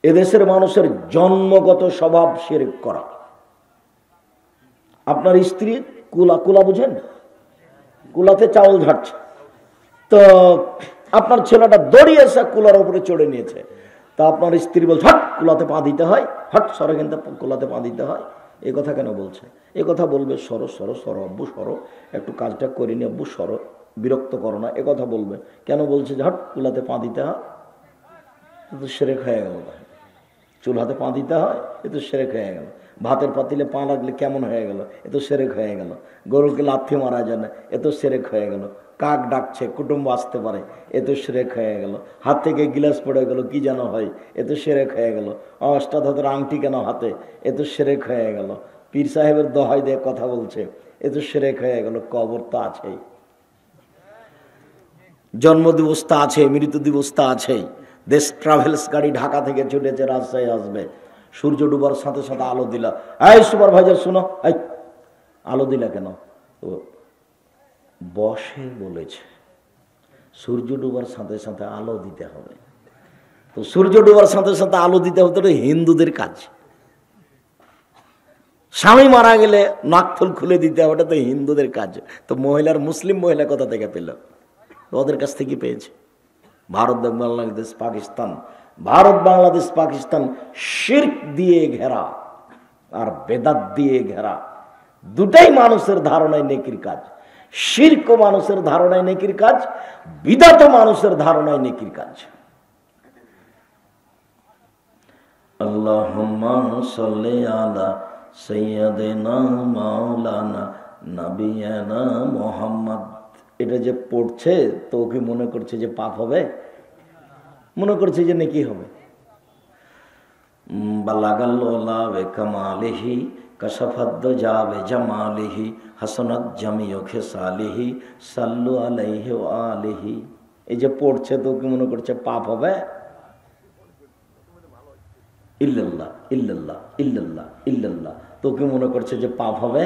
এদেশের মানুষের জন্মগত স্বভাব শিরক করা। আপনার স্ত্রী কুলা, কুলা বুঝেন, কুলাতে চাউল ঝাড়ছে, তো আপনার ছেলেটা দড়িয়েছে কুলার উপরে চড়ে নিয়েছে, তা আপনার স্ত্রী বলছে হট কুলাতে পা দিতে হয়, হট সরো কিন্তু কুলাতে পা দিতে হয়। এই কথা কেন বলছে? এ কথা বলবে সরো সরো সরো আব্বু সরো, একটু কাজটা করিনি আব্বু সরো, বিরক্ত করো না, এ কথা বলবে। কেন বলছে যে হট কুলাতে পা দিতে হয়? তো শিরক হয়ে গেল। চুলহাতে পা দিতে হয়, এ তো শিরক হয়ে গেল। ভাতের পাতিলে পা লাগলে কেমন হয়ে গেল, এ তো শিরক হয়ে গেল। গরুকে লাথি মারা যায় না, এ তো শিরক হয়ে গেল। কাক ডাকছে, কুটুম্ব আসতে পারে, এ তো শিরক হয়ে গেল। হাত থেকে গিলাস পড়ে গেল, কি যেন হয়, এ তো শিরক হয়ে গেল। অষ্টাধাতুর আংটি কেন হাতে, এ তো শিরক হয়ে গেল। পীর সাহেবের দোহাই দিয়ে কথা বলছে, এ তো শিরক হয়ে গেল। কবর তো আছেই, জন্মদিবস তো আছে, মৃত্যু দিবস তো আছেই। দেশ ট্রাভেলস গাড়ি ঢাকা থেকে ছুটেছে, রাজশাহী আসবে। সূর্য ডুবার সাথে সাথে আলো দিলা, এই সুপারভাইজার শুনো, এই আলো দিলা কেন? তো বসে বলেছে সূর্য ডুবার সাথে সাথে আলো দিতে হবে। তো সূর্য ডুবার সাথে সাথে আলো দিতে হবে, তো হিন্দুদের কাজ। স্বামী মারা গেলে নাকফুল খুলে দিতে হবে, ওটা তো হিন্দুদের কাজ। তো মহিলার, মুসলিম মহিলা কোথা থেকে পেল? ওদের কাছ থেকে পেয়েছে। ভারত বাংলাদেশ পাকিস্তান, ভারত বাংলাদেশ পাকিস্তান শিরক দিয়ে ঘেরা আর বেদাত দিয়ে ঘেরা। দুটাই মানুষের ধারণায় নেকির কাজ। শিরক মানুষের ধারণায় নেকির কাজ, বিদাত মানুষের ধারণায় নেকির কাজ। আল্লাহুম্মা সাল্লি আলা সাইয়্যিদিনা মাওলানা নবিয়ানা মুহাম্মদ। এটা যে পড়ছে, তো কি মনে করছে যে পাপ হবে? মনে করছে যে নেকি হবে। বালাগাল্লাহ বে কামালিহি কাশাফাদ যাবে জামালিহি হাসানাত জামিউ খিসালিহি সাল্লু আলাইহি ওয়া আলিহি। এই যে পড়ছে, তো কি মনে করছে পাপ হবে? ইল্লাল্লাহ ইল্লাল্লাহ ইল্লাল্লাহ ইল্লাল্লাহ, তো কি মনে করছে যে পাপ হবে?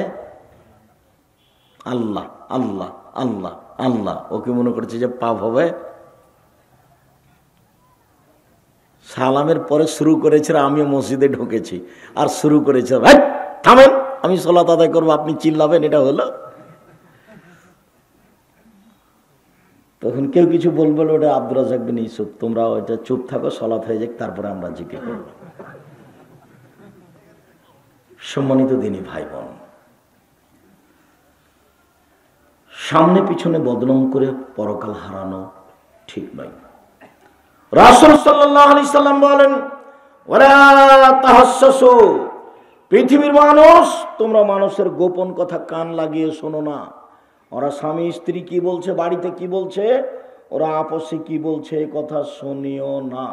আল্লাহ আল্লাহ আল্লাহ আল্লাহ, ও কি মনে করছে যে পাপ হবে? সালামের পরে শুরু করেছে, আমিও মসজিদে ঢুকেছি আর শুরু করেছে, ভাই থামেন, আমি সালাত আদায় করবো, আপনি চিল্লাবেন, এটা হলো? তখন কেউ কিছু বলবে, ওটা আব্দুর রাজ্জাক বিন ইউসুফ, তোমরা ওইটা চুপ থাকো, সালাত হয়ে যাক, তারপরে আমরা জিজ্ঞেস করব। সম্মানিত দিনী ভাই বোন, সামনে পিছনে বদনাম করে পরকাল হারানো ঠিক নয়। রাসূল সাল্লাল্লাহু আলাইহি সাল্লাম বলেন, ওয়ালা তাহাসসু, পৃথিবীর মানুষ, তোমরা মানুষের গোপন কথা কান লাগিয়ে শোনো না। ওরা স্বামী স্ত্রী কি বলছে, বাড়িতে কি বলছে, ওরা আপসে কি বলছে, এই কথা শুনিও না।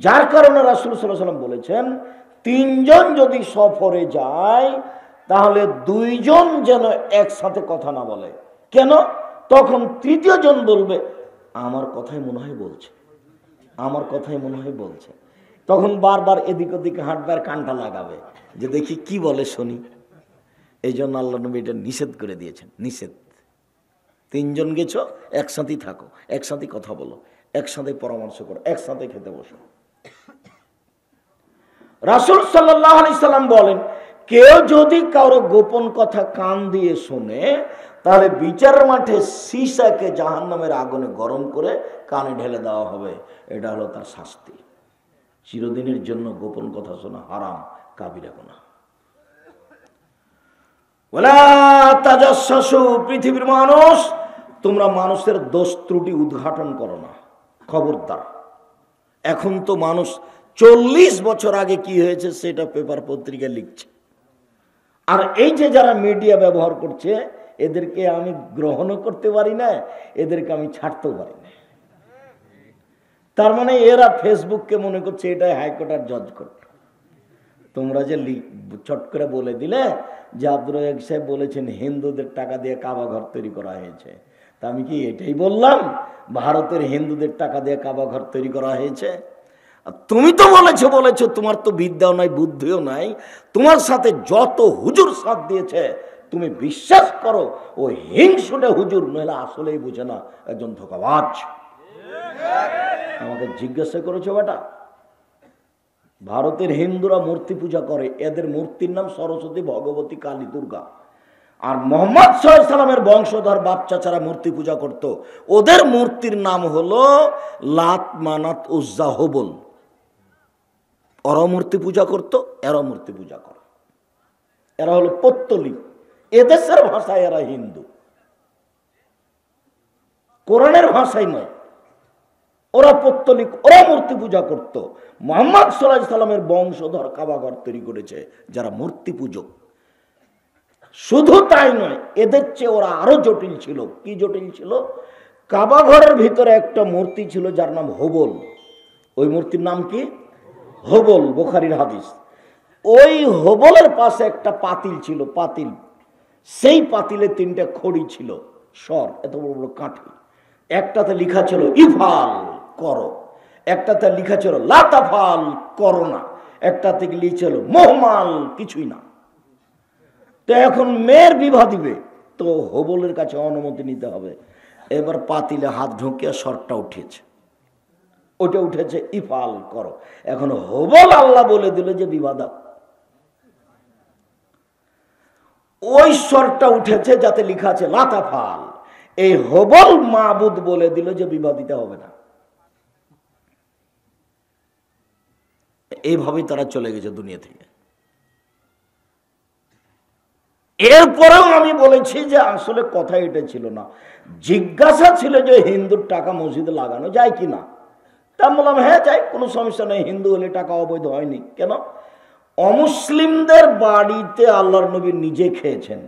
যার কারণে রাসূল সাল্লাল্লাহু আলাইহি সাল্লাম বলেছেন, তিনজন যদি সফরে যায়, তাহলে দুইজন যেন একসাথে কথা না বলে। কেন? তখন তৃতীয় জন বলবে, আমার কথাই মনে হয় বলছে, আমার কথাই মনে হয় বলছে। তখন বারবার এদিক ওদিকে হাঁটবে আর কানটা লাগাবে যে দেখি কি বলে শুনি। এই জন্য আল্লাহ নবী এটা নিষেধ করে দিয়েছেন, নিষেধ। তিনজন গেছো, একসাথেই থাকো, একসাথে কথা বলো, একসাথে পরামর্শ করো, একসাথে খেতে বসো। রাসূল সাল্লাল্লাহু আলাইহি সাল্লাম বলেন, কেউ যদি কারো গোপন কথা কান দিয়ে শুনে, তাহলে বিচার মাঠে সীসাকে জাহান্নামের আগুনে গরম করে কানে ঢেলে দেওয়া হবে। এটা হলো তার শাস্তি। চিরদিনের জন্য গোপন কথা শোনা হারাম, কাবিরা গুনাহ। ওয়ালা তাজাসসু, পৃথিবীর মানুষ, তোমরা মানুষের দোষ ত্রুটি উদ্ঘাটন করো না, খবরদার। এখন তো মানুষ 40 বছর আগে কি হয়েছে সেটা পেপার পত্রিকায় লিখছে। আর এই যে যারা মিডিয়া ব্যবহার করছে, এদেরকে আমি গ্রহণও করতে পারি না, এদেরকে আমি ছাড়তেও পারি না। তার মানে এরা ফেসবুককে মনে করছে এটাই হাইকোর্ট আর জজ কোর্ট। তোমরা যে চট করে বলে দিলে যে আব্দুর রাজ্জাক সাহেব বলেছেন হিন্দুদের টাকা দিয়ে কাবা ঘর তৈরি করা হয়েছে, তা আমি কি এটাই বললাম ভারতের হিন্দুদের টাকা দিয়ে কাবা ঘর তৈরি করা হয়েছে? তুমি তো বলেছো, তোমার তো বিদ্যাও নাই, বুদ্ধিও নাই। তোমার সাথে যত হুজুর সাথ দিয়েছে, তুমি বিশ্বাস করো ও হিংসুটে হুজুর, নইলে আসলেই বুঝে না, একজন ধোঁকাবাজ। আমাকে জিজ্ঞাসা করেছো বেটা, ভারতের হিন্দুরা মূর্তি পূজা করে, এদের মূর্তির নাম সরস্বতী, ভগবতী, কালী, দুর্গা। আর মোহাম্মদ সাল্লাল্লাহু আলাইহি সাল্লামের বংশধর বাপ চাচারা মূর্তি পূজা করত, ওদের মূর্তির নাম হলো লাত, মানাত, উজ্জা, হবল। ওরাও মূর্তি পূজা করত, এরাও মূর্তি পূজা করে। এরা হলো পৌত্তলিক, এদেশের ভাষায় এরা হিন্দু, কোরআনের ভাষায় নয়। ওরা পৌত্তলিক, ওরা মূর্তি পূজা করত। মুহাম্মদ সাল্লাল্লাহু আলাইহি সাল্লামের বংশধর কাবাঘর তৈরি করেছে যারা মূর্তি পূজক। শুধু তাই নয়, এদের চেয়ে ওরা আরো জটিল ছিল। কি জটিল ছিল? কাবাঘরের ভিতরে একটা মূর্তি ছিল যার নাম হবল। ওই মূর্তির নাম কি? হবল, বুখারীর হাদিস। ওই হবলের পাশে একটা পাতিল ছিল, পাতিল। সেই পাতিলে 3টা খড়ি ছিল, সর এত বড় বড় কাঠি। একটাতে লেখা ছিল ইফাল, করো। একটাতে লেখা ছিল লাতাফাল, করো না। একটাতে লিখা ছিল মোহমাল, কিছুই না। তো এখন মেয়ের বিবাহ দিবে, তো হবলের কাছে অনুমতি নিতে হবে। এবার পাতিলে হাত ঢুকিয়ে সরটা উঠেছে, ওটা উঠেছে ইফাল, করো। এখন হবল আল্লাহ বলে দিল যে বিবাহ দাও। ওই স্বরটা উঠেছে যাতে লেখা আছে লাতাফাল। এই হবল মাবুদ বলে দিল যে বিবাহ দিতে হবে না। এইভাবেই তারা চলে গেছে দুনিয়া থেকে। এরপরেও আমি বলেছি যে আসলে কথা এটা ছিল না, জিজ্ঞাসা ছিল যে হিন্দুর টাকা মসজিদে লাগানো যায় কিনা। তা বললাম হ্যাঁ যায়, কোনো সমস্যা নেই। হিন্দু হলে টাকা অবৈধ হয়নি কেন? অমুসলিমদের বাড়িতে আল্লাহর নবী নিজে খেয়েছেন,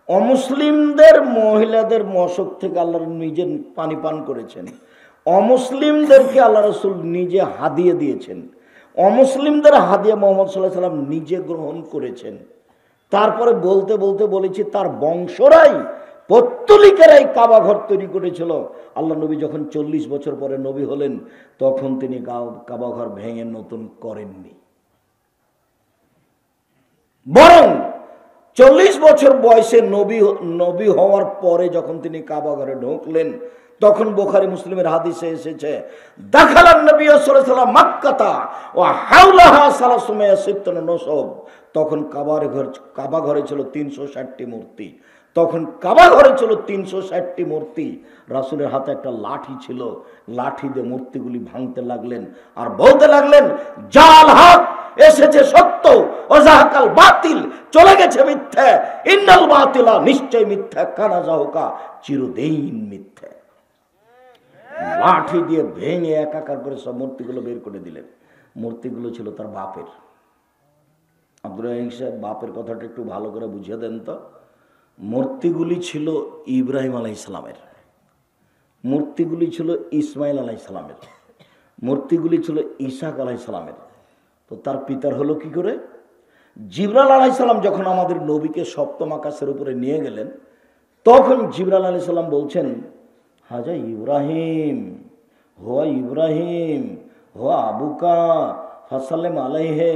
অমুসলিমদের মহিলাদের মশক থেকে আল্লাহর নিজে পানি পান করেছেন, অমুসলিমদেরকে আল্লাহ রসুল নিজে হাদিয়ে দিয়েছেন, অমুসলিমদের হাদিয়া মুহাম্মদ সাল্লাল্লাহু আলাইহি ওয়াসাল্লাম নিজে গ্রহণ করেছেন। তারপরে বলতে বলতে বলেছি তার বংশরাই, পৌত্তলিকেরাই কাবাঘর তৈরি করেছিল। আল্লাহ নবী যখন 40 বছর পরে নবী হলেন, তখন তিনি কাবাঘর ভেঙে নতুন করেননি। বরং 40 বছর বয়সে নবী হওয়ার পরে যখন তিনি কাবাঘরে ঢুকলেন, তখন বুখারী মুসলিমের হাদিসে এসেছে, দাখালান নবী সাল্লাল্লাহু আলাইহি ওয়াসাল্লাম মক্কাতা ওয়া হাওলাহা সালাসুমিয়া সিত্তুন নসব। তখন কাবা ঘরে ছিল 360টি মূর্তি। তখন কাবা ঘরে ছিল 360টি মূর্তি। রাসূলের হাতে একটা লাঠি ছিল, লাঠি দিয়ে মূর্তিগুলি ভাঙতে লাগলেন আর বলতে লাগলেন, জাল হক, এসেছে সত্য, ওয়াজাহাকাল বাতিল, চলে গেছে মিথ্যা, ইন্নাল বাতিলা, নিশ্চয় মিথ্যা, কানা জাহুকা, চিরদিন মিথ্যা। লাঠি দিয়ে ভেঙে একাকার করে সব মূর্তিগুলো বের করে দিলেন। মূর্তিগুলো ছিল তার বাপের। আব্দুর রহিম সাহেব, বাপের কথাটা একটু ভালো করে বুঝিয়ে দেন তো। মূর্তিগুলি ছিল ইব্রাহিম আলাইহিস সালামের, মূর্তিগুলি ছিল ইসমাইল আলাইহিস সালামের, মূর্তিগুলি ছিল ইসাক আলাইহিস সালামের। তো তার পিতার হলো কি করে? জিবরাইল আলাইহিস সালাম যখন আমাদের নবীকে সপ্তম আকাশের উপরে নিয়ে গেলেন, তখন জিবরাইল আলাইহিস সালাম বলছেন, হাজা ইব্রাহিম, হোয়া ইব্রাহিম, হোয়া আবুকা ফাসাল্লিম আলাইহে,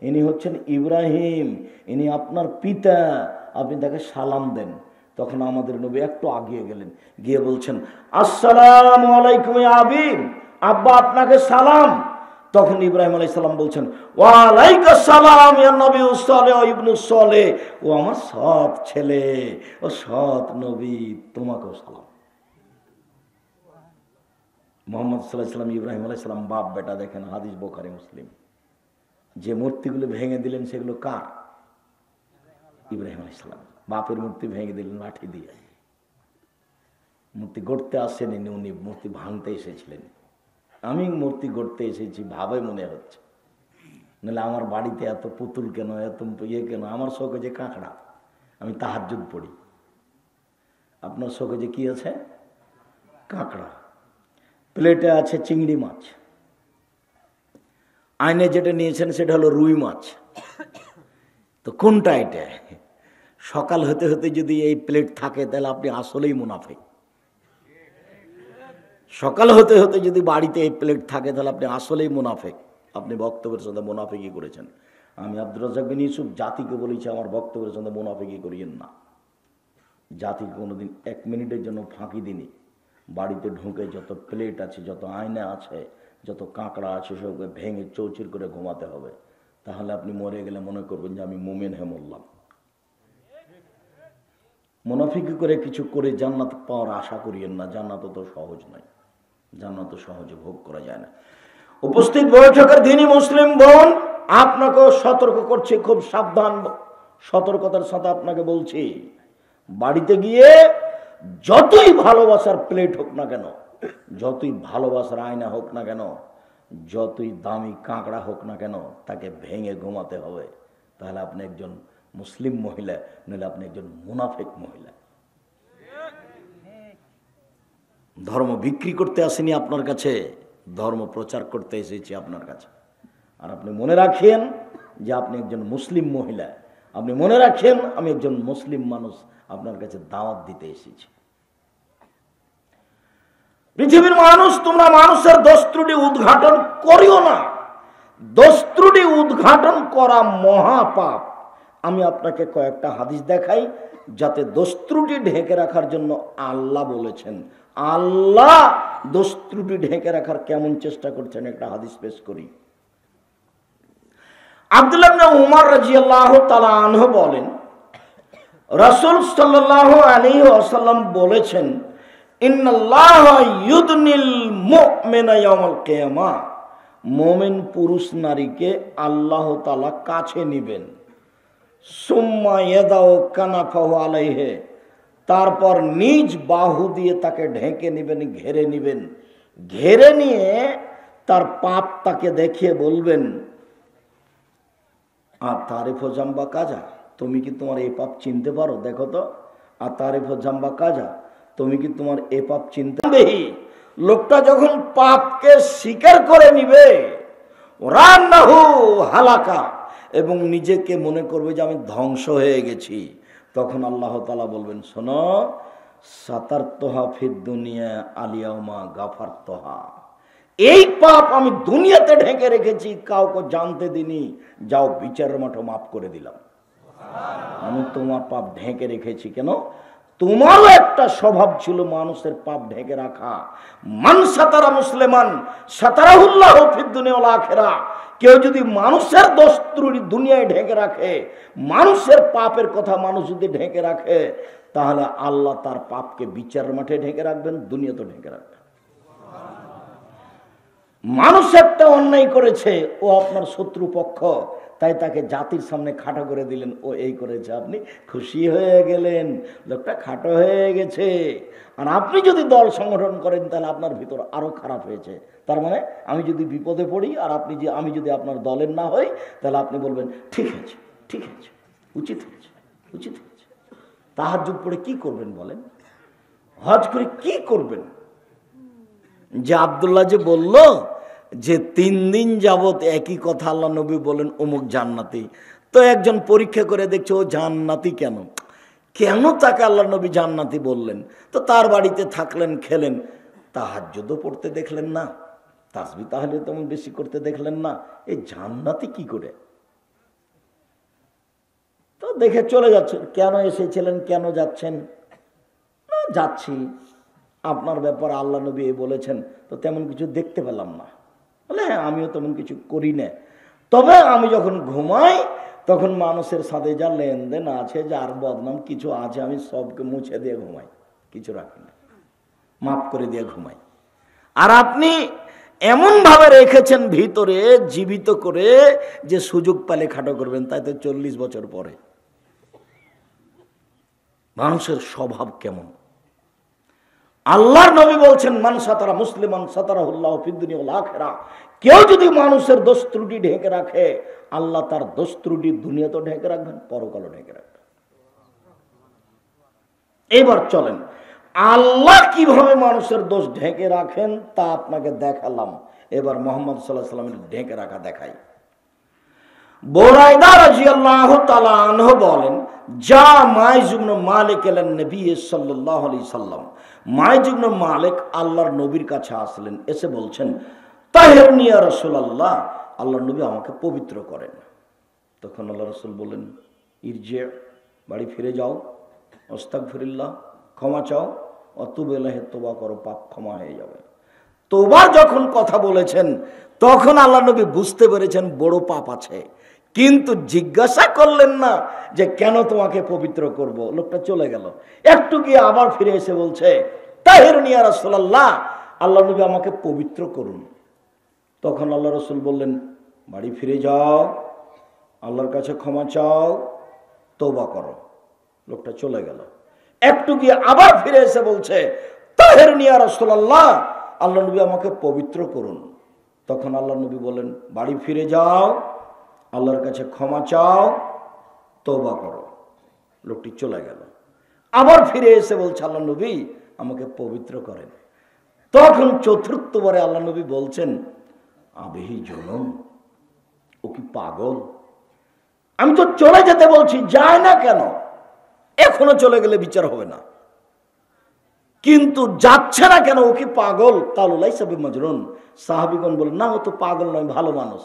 ইনি হচ্ছেন ইব্রাহিম, ইনি আপনার পিতা, আপনি তাকে সালাম দেন। তখন আমাদের নবী একটু আগিয়ে গেলেন, গিয়ে বলছেন, আসসালামু আলাইকুম ইয়া আবি, আব্বা আপনাকে সালাম। তখন ইব্রাহিম আলাইহিস সালাম বলছেন, ওয়া আলাইকুস সালাম ইয়া নবী সালেহ ইবনু সালেহ, ও আমার সৎ ছেলে, ও সৎ নবী, তোমাকেও সালাম। মুহাম্মদ সাল্লাল্লাহু আলাইহি ওয়াসাল্লাম ইব্রাহিম আলাইহিস সালাম বাপ বেটা, দেখেন হাদিস বুখারী মুসলিম। যে মূর্তিগুলো ভেঙে দিলেন সেগুলো কার? ইব্রাহিম আলাইহিস সালাম। বাপের মূর্তি ভেঙে দিলেন লাঠি দিয়ে। মূর্তি গড়তে আসেনি উনি, মূর্তি ভাঙতে এসেছিলেন। আমি মূর্তি গড়তে এসেছি ভাবে মনে হচ্ছে, নাহলে আমার বাড়িতে এত পুতুল কেন, এত ইয়ে কেন? আমার শোকে যে কাঁকড়া, আমি তাহাজ্জুদ পড়ি। আপনার শোকে যে কি আছে? কাঁকড়া। প্লেটে আছে চিংড়ি মাছ, আইনে যেটা নিয়েছেন সেটা হলো রুই মাছ। তো কোনটা এটা? সকাল হতে হতে যদি এই প্লেট থাকে তাহলে আপনি আসলেই মুনাফিক। সকাল হতে হতে যদি বাড়িতে এই প্লেট থাকে তাহলে আপনি আসলেই মুনাফিক। আপনি বক্তব্যের সাথে মুনাফিকি করেছেন। আমি আব্দুর রাজ্জাক বিন ইউসুফ জাতিকে বলেছি, আমার বক্তব্যের সাথে মুনাফিকি করিয়েন না। জাতিকে কোনোদিন 1 মিনিটের জন্য ফাঁকি দিনি। বাড়িতে ঢুকে যত প্লেট আছে, যত আয়না আছে, যত কাঁকড়া আছে সবকে ভেঙে চৌচির করে ঘুমাতে হবে, তাহলে আপনি মরে গেলে মনে করবেন যে আমি মুমিন হয়ে মরলাম। মুনাফিকি করে কিছু করে জান্নাত পাওয়ার আশা করিয়েন না, জান্নাত তো সহজ নয়, জান্নাত সহজে ভোগ করা যায় না। উপস্থিত বৈঠকের দিনই মুসলিম বোন, আপনাকেও সতর্ক করছি, খুব সাবধান, সতর্কতার সাথে আপনাকে বলছি, বাড়িতে গিয়ে যতই ভালোবাসার প্লেট হোক না কেন, যতই ভালোবাসার আয়না হোক না কেন, যতই দামি কাঁকড়া হোক না কেন, তাকে ভেঙে ঘুমাতে হবে। তাহলে আপনি একজন মুসলিম মহিলা, নইলে আপনি একজন মুনাফিক মহিলা। ধর্ম বিক্রি করতে আসেনি আপনার কাছে, ধর্ম প্রচার করতে এসেছি আপনার কাছে। আর আপনি মনে রাখেন যে আপনি একজন মুসলিম মহিলা, আপনি মনে রাখেন আমি একজন মুসলিম মানুষ, আপনার কাছে দাওয়াত দিতে এসেছি। পৃথিবীর মানুষ, তোমরা মানুষের দোষ ত্রুটি উদ্ঘাটন করিও না। দোষ ত্রুটি উদ্ঘাটন করা মহাপাপ। আমি আপনাকে কয়েকটা হাদিস দেখাই, যাতে দোষ ত্রুটি ঢেকে রাখার জন্য আল্লাহ বলেছেন। আল্লাহ দোষ ত্রুটি ঢেকে রাখার কেমন চেষ্টা করছেন, একটা হাদিস পেশ করি। আব্দুল্লাহ ইবনে উমর রাদিয়াল্লাহু তাআলা আনহু বলেন, রাসূল সাল্লাল্লাহু আলাইহি ওয়াসাল্লাম বলেছেন, ইন্নাল্লাহা ইউদনিল মুমিনা ইয়াউমাল কিয়ামাহ, মুমিন পুরুষ নারীকে আল্লাহ তাআলা কাছে নেবেন। সুম্মা ইয়াদাউ কানাফাহু আলাইহি, তারপর নিজ বাহু দিয়ে তাকে ঢেকে নেবেন, ঘেরে নেবেন। ঘেরে নিয়ে তার পাপ তাকে দেখিয়ে বলবেন, আর তারিফ জাম্বা কাজা, তুমি কি তোমার এই পাপ চিনতে পারো, দেখো তো। আর তারিফ জাম্বা কাজা, তুমি কি তোমার এই পাপ চিনতে পারো। লোকটা যখন পাপকে স্বীকার করে নিবে, রান্নাহু হালাকা, এবং নিজেকে মনে করবে যে আমি ধ্বংস হয়ে গেছি, তখন আল্লাহ তাআলা বলবেন, শোনো, সাতারতহা ফিদ দুনিয়া আলিয়াউমা গাফারতহা, এই পাপ আমি দুনিয়াতে ঢেকে রেখেছি, কাউকে জানতে দিনি, যাও বিচারের মাঠে মাফ করে দিলাম। আমি তোমার পাপ ঢেকে রেখেছি। কেন? তোমারও একটা স্বভাব ছিল মানুষের পাপ ঢেকে রাখা। মান সাতারা মুসলিমান সাতারাহুল্লাহু ফিদ দুনিয়া ওয়াল আখিরাহ, কেউ যদি মানুষের দোষ ত্রুটি দুনিয়ায় ঢেকে রাখে, মানুষের পাপের কথা মানুষ যদি ঢেকে রাখে, তাহলে আল্লাহ তার পাপকে বিচারের মাঠে ঢেকে রাখবেন, দুনিয়াতে ঢেকে রাখবেন। মানুষ একটা অন্যায় করেছে, ও আপনার শত্রুপক্ষ, তাই তাকে জাতির সামনে খাটো করে দিলেন, ও এই করেছে, আপনি খুশি হয়ে গেলেন, লোকটা খাটো হয়ে গেছে। আর আপনি যদি দল সংগঠন করেন, তাহলে আপনার ভিতর আরো খারাপ হয়েছে। তার মানে আমি যদি বিপদে পড়ি আর আমি যদি আপনার দলের না হই, তাহলে আপনি বলবেন ঠিক আছে, ঠিক আছে, উচিত হয়েছে, উচিত হয়েছে। তাহাজ্জুদ পড়ে কি করবেন বলেন? হজ করে কি করবেন? যে আব্দুল্লাহ যে বলল যে 3 দিন যাবত একই কথা আল্লাহ নবী বলেন অমুক জান্নাতি, তো একজন পরীক্ষা করে দেখছে ও জান্নাতি কেন, কেন তাকে আল্লাহ নবী জান্নাতি বললেন? তো তার বাড়িতে থাকলেন, খেলেন, তাহাজ্জুদও পড়তে দেখলেন না, তাসবিহ তাহলে তেমন বেশি করতে দেখলেন না, এই জান্নাতি কি করে? তো দেখে চলে যাচ্ছেন। কেন এসেছিলেন, কেন যাচ্ছেন? না, যাচ্ছি, আপনার ব্যাপারে আল্লাহ নবী বলেছেন, তো তেমন কিছু দেখতে পেলাম না। বলে হ্যাঁ, আমিও তেমন কিছু করি না, তবে আমি যখন ঘুমাই তখন মানুষের সাথে যা লেনদেন আছে, যার বদনাম কিছু আছে, আমি সবকে মুছে দিয়ে ঘুমাই, কিছু রাখি না, মাফ করে দিয়ে ঘুমাই। আর আপনি এমন ভাবে রেখেছেন ভিতরে জীবিত করে যে সুযোগ পেলে খাটো করবেন, তাই তো 40 বছর পরে। মানুষের স্বভাব কেমন? আল্লাহর নবী বলছেন, মান সাতারা মুসলিমান সাতারাহুল্লাহু ফিদ দুনিয়া ওয়াল আখিরাহ, কেউ যদি মানুষের দোষ ত্রুটি ঢেকে রাখে, আল্লাহ তার দোষ ত্রুটি দুনিয়াতেও ঢেকে রাখবেন, পরকালও ঢেকে রাখবেন। এবার চলেন, আল্লাহ কিভাবে মানুষের দোষ ঢেকে রাখেন তা আপনাকে দেখালাম। এবার মুহাম্মদ সাল্লাল্লাহু আলাইহি ওয়াসাল্লামের ঢেকে রাখা দেখাই। বুরাইদা রাদিয়াল্লাহু তাআলা আনহু বলেন, যা মাইজ ইবনে মালিক এলেন নবী সাল্লাল্লাহু আলাইহি সাল্লাম, মাইজ ইবনে মালিক আল্লাহর নবীর কাছে আসলেন, এসে বলছেন, তাহিরনি ইয়া রাসূলুল্লাহ, আল্লাহর নবী আমাকে পবিত্র করেন। তখন আল্লাহ রাসূল বললেন, ইরজি, বাড়ি ফিরে যাও, আস্তাগফিরুল্লাহ, ক্ষমা চাও, অতুব ইলাইহি, তওবা করো, পাপ ক্ষমা হয়ে যাবে। তোবার যখন কথা বলেছেন তখন আল্লাহ নবী বুঝতে পেরেছেন বড় পাপ আছে, কিন্তু জিজ্ঞাসা করলেন না যে কেন তোমাকে পবিত্র করব। লোকটা চলে গেল। একটু গিয়ে আবার ফিরে এসে বলছে, তাহিরুনি ইয়া রাসূলুল্লাহ, আল্লাহ নবী আমাকে পবিত্র করুন। তখন আল্লাহ রসুল বললেন, বাড়ি ফিরে যাও, আল্লাহর কাছে ক্ষমা চাও, তওবা করো। লোকটা চলে গেল। একটু গিয়ে আবার ফিরে এসে বলছে, তাহিরুনি ইয়া রাসূলুল্লাহ, আল্লাহ নবী আমাকে পবিত্র করুন। তখন আল্লাহ নবী বললেন, বাড়ি ফিরে যাও, আল্লাহর কাছে ক্ষমা চাও, তওবা করো। লোকটি চলে গেল। আবার ফিরে এসে বলছে, আল্লাহ নবী আমাকে পবিত্র করেন। তখন চতুর্থবারে আল্লাহ নবী বলছেন, আবেহি জনম, ও কি পাগল? আমি তো চলে যেতে বলছি, যায় না কেন? এখনো চলে গেলে বিচার হবে না, কিন্তু যাচ্ছে না কেন? ও কি পাগল? কালু লাইসা বিমাজনুন। সাহাবীগণ বলেন, না ও তো পাগল নয়, ভালো মানুষ।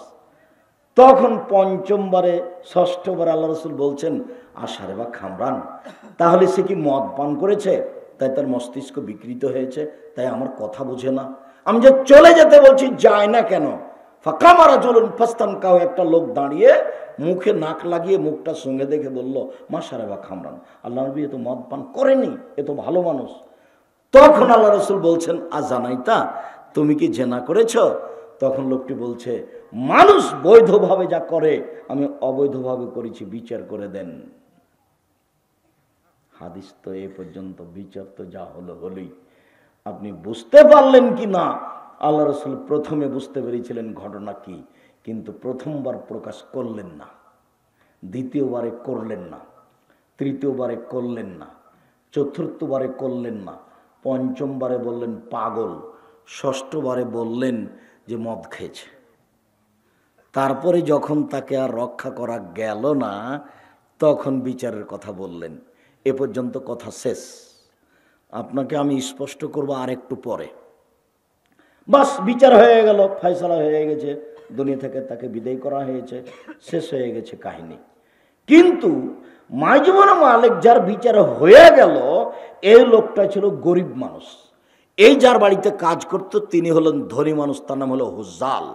তখন পঞ্চমবারে ষষ্ঠবারে আল্লাহ রসুল বলছেন, আশারে বা খামরান, তাহলে সে কি মদ পান করেছে, তাই তার মস্তিষ্ক বিকৃত হয়েছে, তাই আমার কথা বোঝে না? আমি যে চলে যেতে বলছি, যায় না কেন? ফাঁকা মারা চলুন ফাস্তান কাউ, একটা লোক দাঁড়িয়ে মুখে নাক লাগিয়ে মুখটা সঙ্গে দেখে বলল, মা সারে বা খামরান, আল্লাহ নবী এ তো মদ পান করেনি, এ তো ভালো মানুষ। তখন আল্লাহ রসুল বলছেন, আজানাইতা, তুমি কি জেনা করেছ? তখন লোকটি বলছে, মানুষ বৈধভাবে যা করে আমি অবৈধভাবে করেছি, বিচার করে দেন। হাদিস তো এ পর্যন্ত, বিচার তো যা হলো হলোই। আপনি বুঝতে পারলেন কি না? আল্লাহ রসুল প্রথমে বুঝতে পেরেছিলেন ঘটনা কি, কিন্তু প্রথমবার প্রকাশ করলেন না, দ্বিতীয়বারে করলেন না, তৃতীয়বারে করলেন না, চতুর্থবারে করলেন না, পঞ্চমবারে বললেন পাগল, ষষ্ঠবারে বললেন যে মদ খেয়েছে। তারপরে যখন তাকে আর রক্ষা করা গেল না, তখন বিচারের কথা বললেন। এ পর্যন্ত কথা শেষ। আপনাকে আমি স্পষ্ট করব আর একটু পরে। বাস বিচার হয়ে গেল, ফয়সালা হয়ে গেছে, দুনিয়া থেকে তাকে বিদায় করা হয়েছে, শেষ হয়ে গেছে কাহিনী। কিন্তু মাইজুবুল মালিক যার বিচার হয়ে গেল, এই লোকটা ছিল গরিব মানুষ। এই যার বাড়িতে কাজ করত তিনি হলেন ধনী মানুষ, তার নাম হলো হুজ্জাল।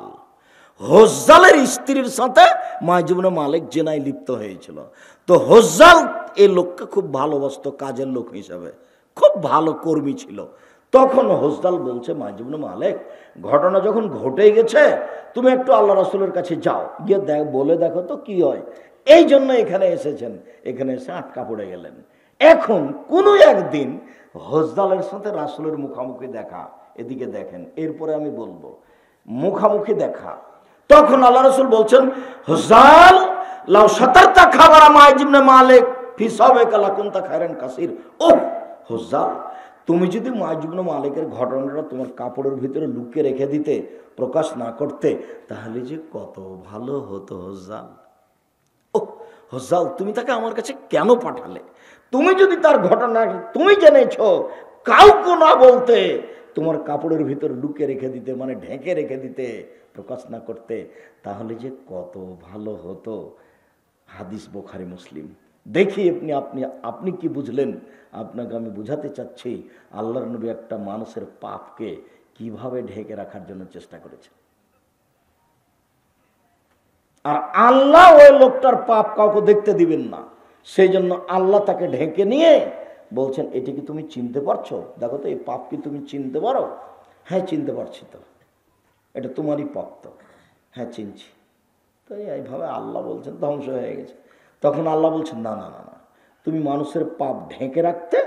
হুজ্জালের স্ত্রীর সাথে মাইজুবুল মালিক জেনায় লিপ্ত হয়েছিল। তো হুজ্জাল এই লোককে খুব ভালোবাসত, কাজের লোক হিসাবে, খুব ভালো কর্মী ছিল। তখন হুজ্জাল বলছে, মাইজুবুল মালিক, ঘটনা যখন ঘটে গেছে, তুমি একটু আল্লাহ রাসূলের কাছে যাও, গিয়ে বলে দেখো তো কি হয়। এই জন্য এখানে এসেছেন, এখানে এসে আটকা পড়ে গেলেন। এখন কোনো একদিন হুজ্জালের সাথে রাসূলের মুখামুখি দেখা, এদিকে দেখেন, এরপরে আমি বলবো মুখামুখি দেখা। তখন আল্লাহ রাসূল বলছেন, হুজ্জাল লাউ সাতারতা খাবারা মাইজুবনে মালিক ফি সাওবিকা লাকুনতা খায়রান কাসীর। ও হুজ্জাল, তুমি যদি মাইজুবনে মালিকের ঘটনাটা তোমার কাপড়ের ভিতরে লুকিয়ে রেখে দিতে, প্রকাশ না করতে, তাহলে যে কত ভালো হতো হুজ্জাল। ও হুজ্জাল, তুমি তাকে আমার কাছে কেন পাঠালে? তুমি যদি তার ঘটনা তুমি জেনেছ, কাউকে না বলতে, তোমার কাপড়ের ভিতর লুকিয়ে রেখে দিতে, মানে ঢেকে রেখে দিতে, প্রকাশ না করতে, তাহলে যে কত ভালো হতো। হাদিস বুখারী মুসলিম। দেখি আপনি আপনি আপনি কি বুঝলেন? আপনাকে আমি বুঝাতে চাচ্ছি আল্লাহর নবী একটা মানুষের পাপকে কিভাবে ঢেকে রাখার জন্য চেষ্টা করেছেন। আর আল্লাহ ওই লোকটার পাপ কাউকে দেখতে দিবেন না, সেই জন্য আল্লাহ তাকে ঢেকে নিয়ে বলছেন, এটি কি তুমি চিনতে পারছো? দেখো তো এই পাপ কি তুমি চিনতে পারো? হ্যাঁ চিনতে পারছি তো, এটা তোমারই পাপ তো। হ্যাঁ চিনছি। তো এইভাবে আল্লাহ বলছেন ধ্বংস হয়ে গেছে। তখন আল্লাহ বলছেন, না না না না, তুমি মানুষের পাপ ঢেকে রাখতে,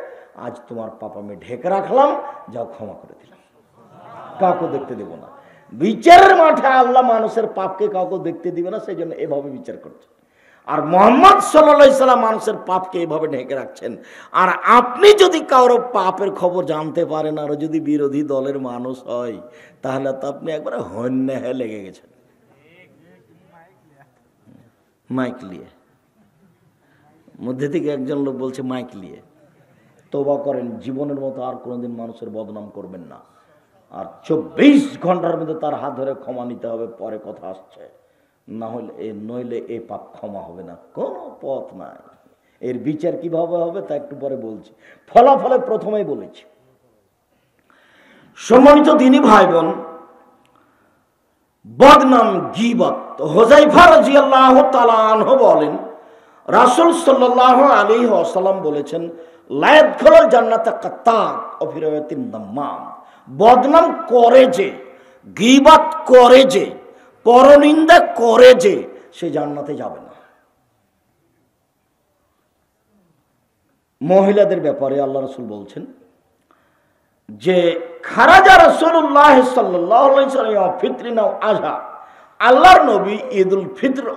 আজ তোমার পাপ আমি ঢেকে রাখলাম, যাও ক্ষমা করে দিলাম, কাউকে দেখতে দেব না। বিচারের মাঠে আল্লাহ মানুষের পাপকে কাউকে দেখতে দিবে না, সেই জন্য এভাবে বিচার করছে। আর মুহাম্মদ সাল্লাল্লাহু আলাইহি সাল্লাম মানুষের পাপকে এভাবে ঢেকে রাখছেন। আর আপনি যদি কারো পাপের খবর জানতে পারেন, আর যদি বিরোধী দলের মানুষ হয়, তাহলে তো আপনি একবারে হন্যে হয়ে লেগে গেছেন। মাইক নিয়ে মধ্যে থেকে একজন লোক বলছে, মাইক নিয়ে তওবা করেন, জীবনের মতো আর কোনোদিন মানুষের বদনাম করবেন না। আর 24 ঘন্টার মধ্যে তার হাত ধরে ক্ষমা নিতে হবে, পরে কথা আসছে, না হলে নইলে এই পাপ ক্ষমা হবে না, কোনো পথ নাই। এর বিচার কিভাবে হবে তা একটু পরে বলছি, ফলাফলে প্রথমেই বলেছি। সম্মানিত দ্বীনী ভাই বোন, বদনাম গীবত। হুযায়ফা রাদিয়াল্লাহু তাআলা আনহু বলেন, রাসূল সাল্লাল্লাহু আলাইহি ওয়াসাল্লাম বলেছেন, লা ইয়াদখুলুল জান্নাতা কাত্তাত ওয়া ফি রাওয়ায়াতিন নাম্মাম। বদনাম করে যে, গীবত করে যে, পরনিন্দা করে যে, সে জান্নাতে যাবে না। মহিলাদের ব্যাপারে আল্লাহ রাসূল বলছেন যে খারাজা রাসূলুল্লাহ সাল্লাল্লাহু আলাইহি ওয়াসাল্লাম ফিতরিনা আযহা, আল্লাহর নবী ঈদুল ফিতর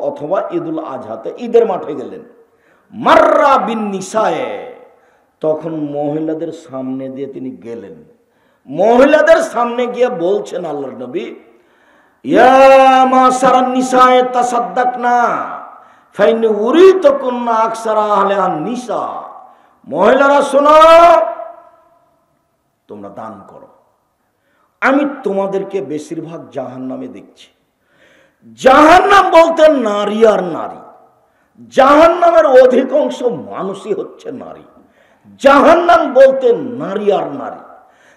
অথবা ঈদুল আজহাতে ঈদের মাঠে গেলেন। মাররা বিন নিসায়ে, তখন মহিলাদের সামনে দিয়ে তিনি গেলেন। মহিলাদের সামনে গিয়ে বলছেন আল্লাহর নবী, ইয়া মাসারান নিসায়ে তাসাদদাকনা ফাইন উরিতুকুন্না আকসারা আহলিন নিসা। মহিলারা শোনো, তোমরা দান করো, আমি তোমাদেরকে বেশিরভাগ জাহান্নামে দেখছি। জাহান্নাম বলতে নারী আর নারী, জাহান্নামের অধিকাংশ মানুষই হচ্ছে নারী। জাহান্নাম বলতে নারী আর নারী,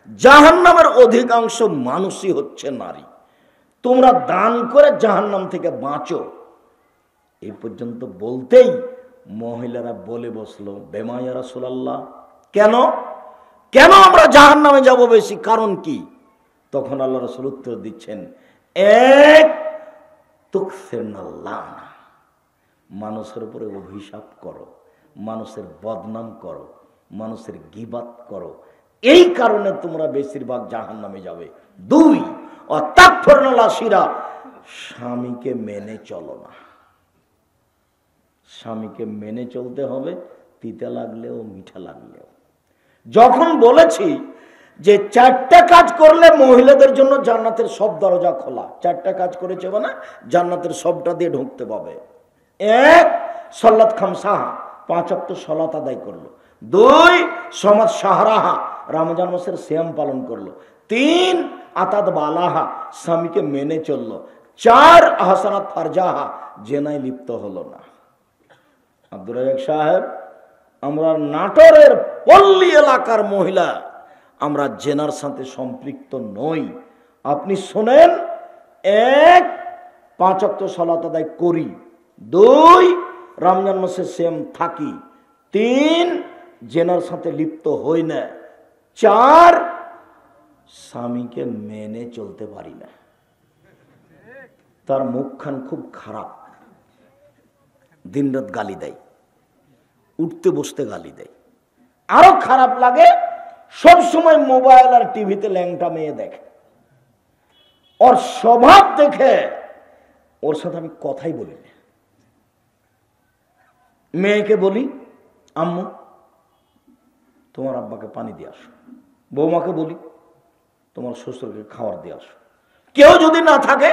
জাহান্নামের অধিকাংশ মানুষই হচ্ছে নারী। তোমরা দান করে জাহান্নাম থেকে বাঁচো। এই পর্যন্ত বলতেই মহিলারা বলে বসলো, বেমা ইয়া রাসূলুল্লাহ, কেন কেন আমরা জাহান্নামে যাব বেশি, কারণ কি? তখন আল্লাহ রাসূল উত্তর দিচ্ছেন, এক তুকসিরনাল লানা, মানুষের উপরে অভিশাপ করো, মানুষের বদনাম করো, মানুষের গীবাত করো, এই কারণে তোমরা বেশিরভাগ জাহান্নামে যাবে। দুই, অতাকফুরনাল আশিরা, স্বামীকে মেনে চলো না। স্বামীকে মেনে চলতে হবে, তিতা লাগলেও মিঠা লাগলেও। যখন বলেছি যে 4টা কাজ করলে মহিলাদের জন্য জান্নাতের সব দরজা খোলা, 4টা কাজ করেছে মানে জান্নাতের সবটা দিয়ে ঢুকতে পাবে। এক, সালাত খামসাহা, 5 ওয়াক্ত সালাত আদায় করলো। 2, সমাজ শাহরাহা, রমজান মাসের সিয়াম পালন করলো। 3, আতাদ বালাহা, স্বামীকে মেনে চললো। 4, আহসানাত ফারজাহা, জেনায় লিপ্ত হলো না। আব্দুর রাজ্জাক সাহেব, আমরা নাটোরের পল্লী এলাকার মহিলা, আমরা জেনার সাথে সম্পৃক্ত নই। আপনি শোনেন, 1, 5 ওয়াক্ত সালাত আদায় করি। 2, রমজান মাসে সেম থাকি। 3, জেনার সাথে লিপ্ত হই না। 4, স্বামীকে মেনে চলতে পারি না। তার মুখখান খুব খারাপ, দিনরাত গালি দেয়, উঠতে বসতে গালি দেয়। আরো খারাপ লাগে, সব সময় মোবাইল আর টিভিতে ল্যাংটা মেয়ে দেখে। ওর স্বভাব দেখে ওর সাথে আমি কথাই বলি না। মেয়েকে বলি, আম্মু তোমার আব্বাকে পানি দিয়ে আসো। বৌমাকে বলি, তোমার শ্বশুরকে খাবার দিয়ে আসো। কেউ যদি না থাকে,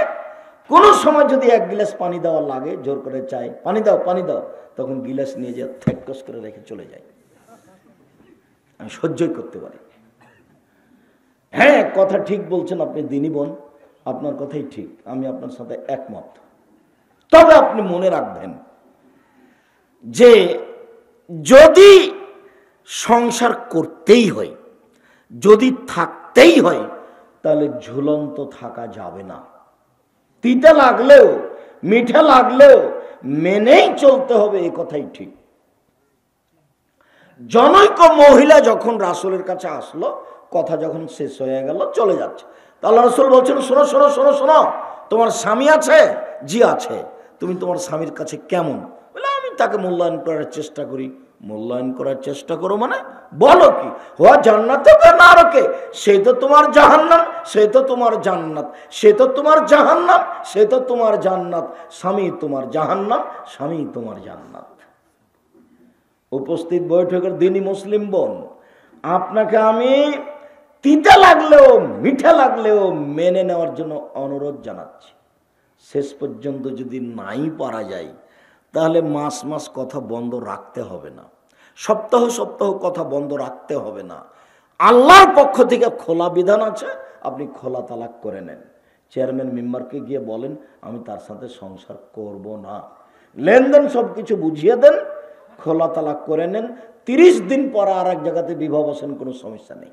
কোনো সময় যদি 1 গ্লাস পানি দেওয়া লাগে, জোর করে চাই, পানি দাও পানি দাও, তখন গিলাস নিয়ে যে থেকস করে রেখে চলে যায়। আমি সহ্যই করতে পারি। হ্যাঁ, কথা ঠিক বলছেন আপনি দিনী বোন, আপনার কথাই ঠিক, আমি আপনার সাথে একমত। তবে আপনি মনে রাখবেন যে যদি সংসার করতেই হয়, যদি থাকতেই হয়, তাহলে ঝুলন্ত থাকা যাবে না। তিতা লাগলেও মিঠা লাগলেও মেনেই চলতে হবে, এই কথাই ঠিক। জনৈক মহিলা যখন রাসূলের কাছে আসলো, কথা যখন শেষ হয়ে গেল, চলে যাচ্ছে, তা আল্লাহ রাসূল বলছেন, শোনো শোনো শোনো শোনো, তোমার স্বামী আছে? জি আছে। তুমি তোমার স্বামীর কাছে কেমন? বলে, আমি তাকে মূল্যায়ন করার চেষ্টা করি। মূল্যায়ন করার চেষ্টা করো মানে বলো কি? হওয়া জান্নাত না রকে, সে তো তোমার জাহান্নাম, সে তো তোমার জান্নাত, সে তো তোমার জাহান্নাম, সে তো তোমার জান্নাত। স্বামী তোমার জাহান্নাম, স্বামী তোমার জান্নাত। উপস্থিত বৈঠকের দিনই মুসলিম বোন, আপনাকে আমি তিতা লাগলেও মিঠা লাগলেও মেনে নেওয়ার জন্য অনুরোধ জানাচ্ছি। শেষ পর্যন্ত যদি নাই পারা যায়, তাহলে মাস মাস কথা বন্ধ রাখতে হবে না, সপ্তাহ সপ্তাহ কথা বন্ধ রাখতে হবে না। আল্লাহর পক্ষ থেকে খোলা বিধান আছে, আপনি খোলা তালাক করে নেন। চেয়ারম্যান মেম্বারকে গিয়ে বলেন, আমি তার সাথে সংসার করব না, লেনদেন সব কিছু বুঝিয়ে দেন, খোলা তালাক করে নেন। 30 দিন পর আর এক জায়গাতে বিবাহ বসেন, কোনো সমস্যা নেই।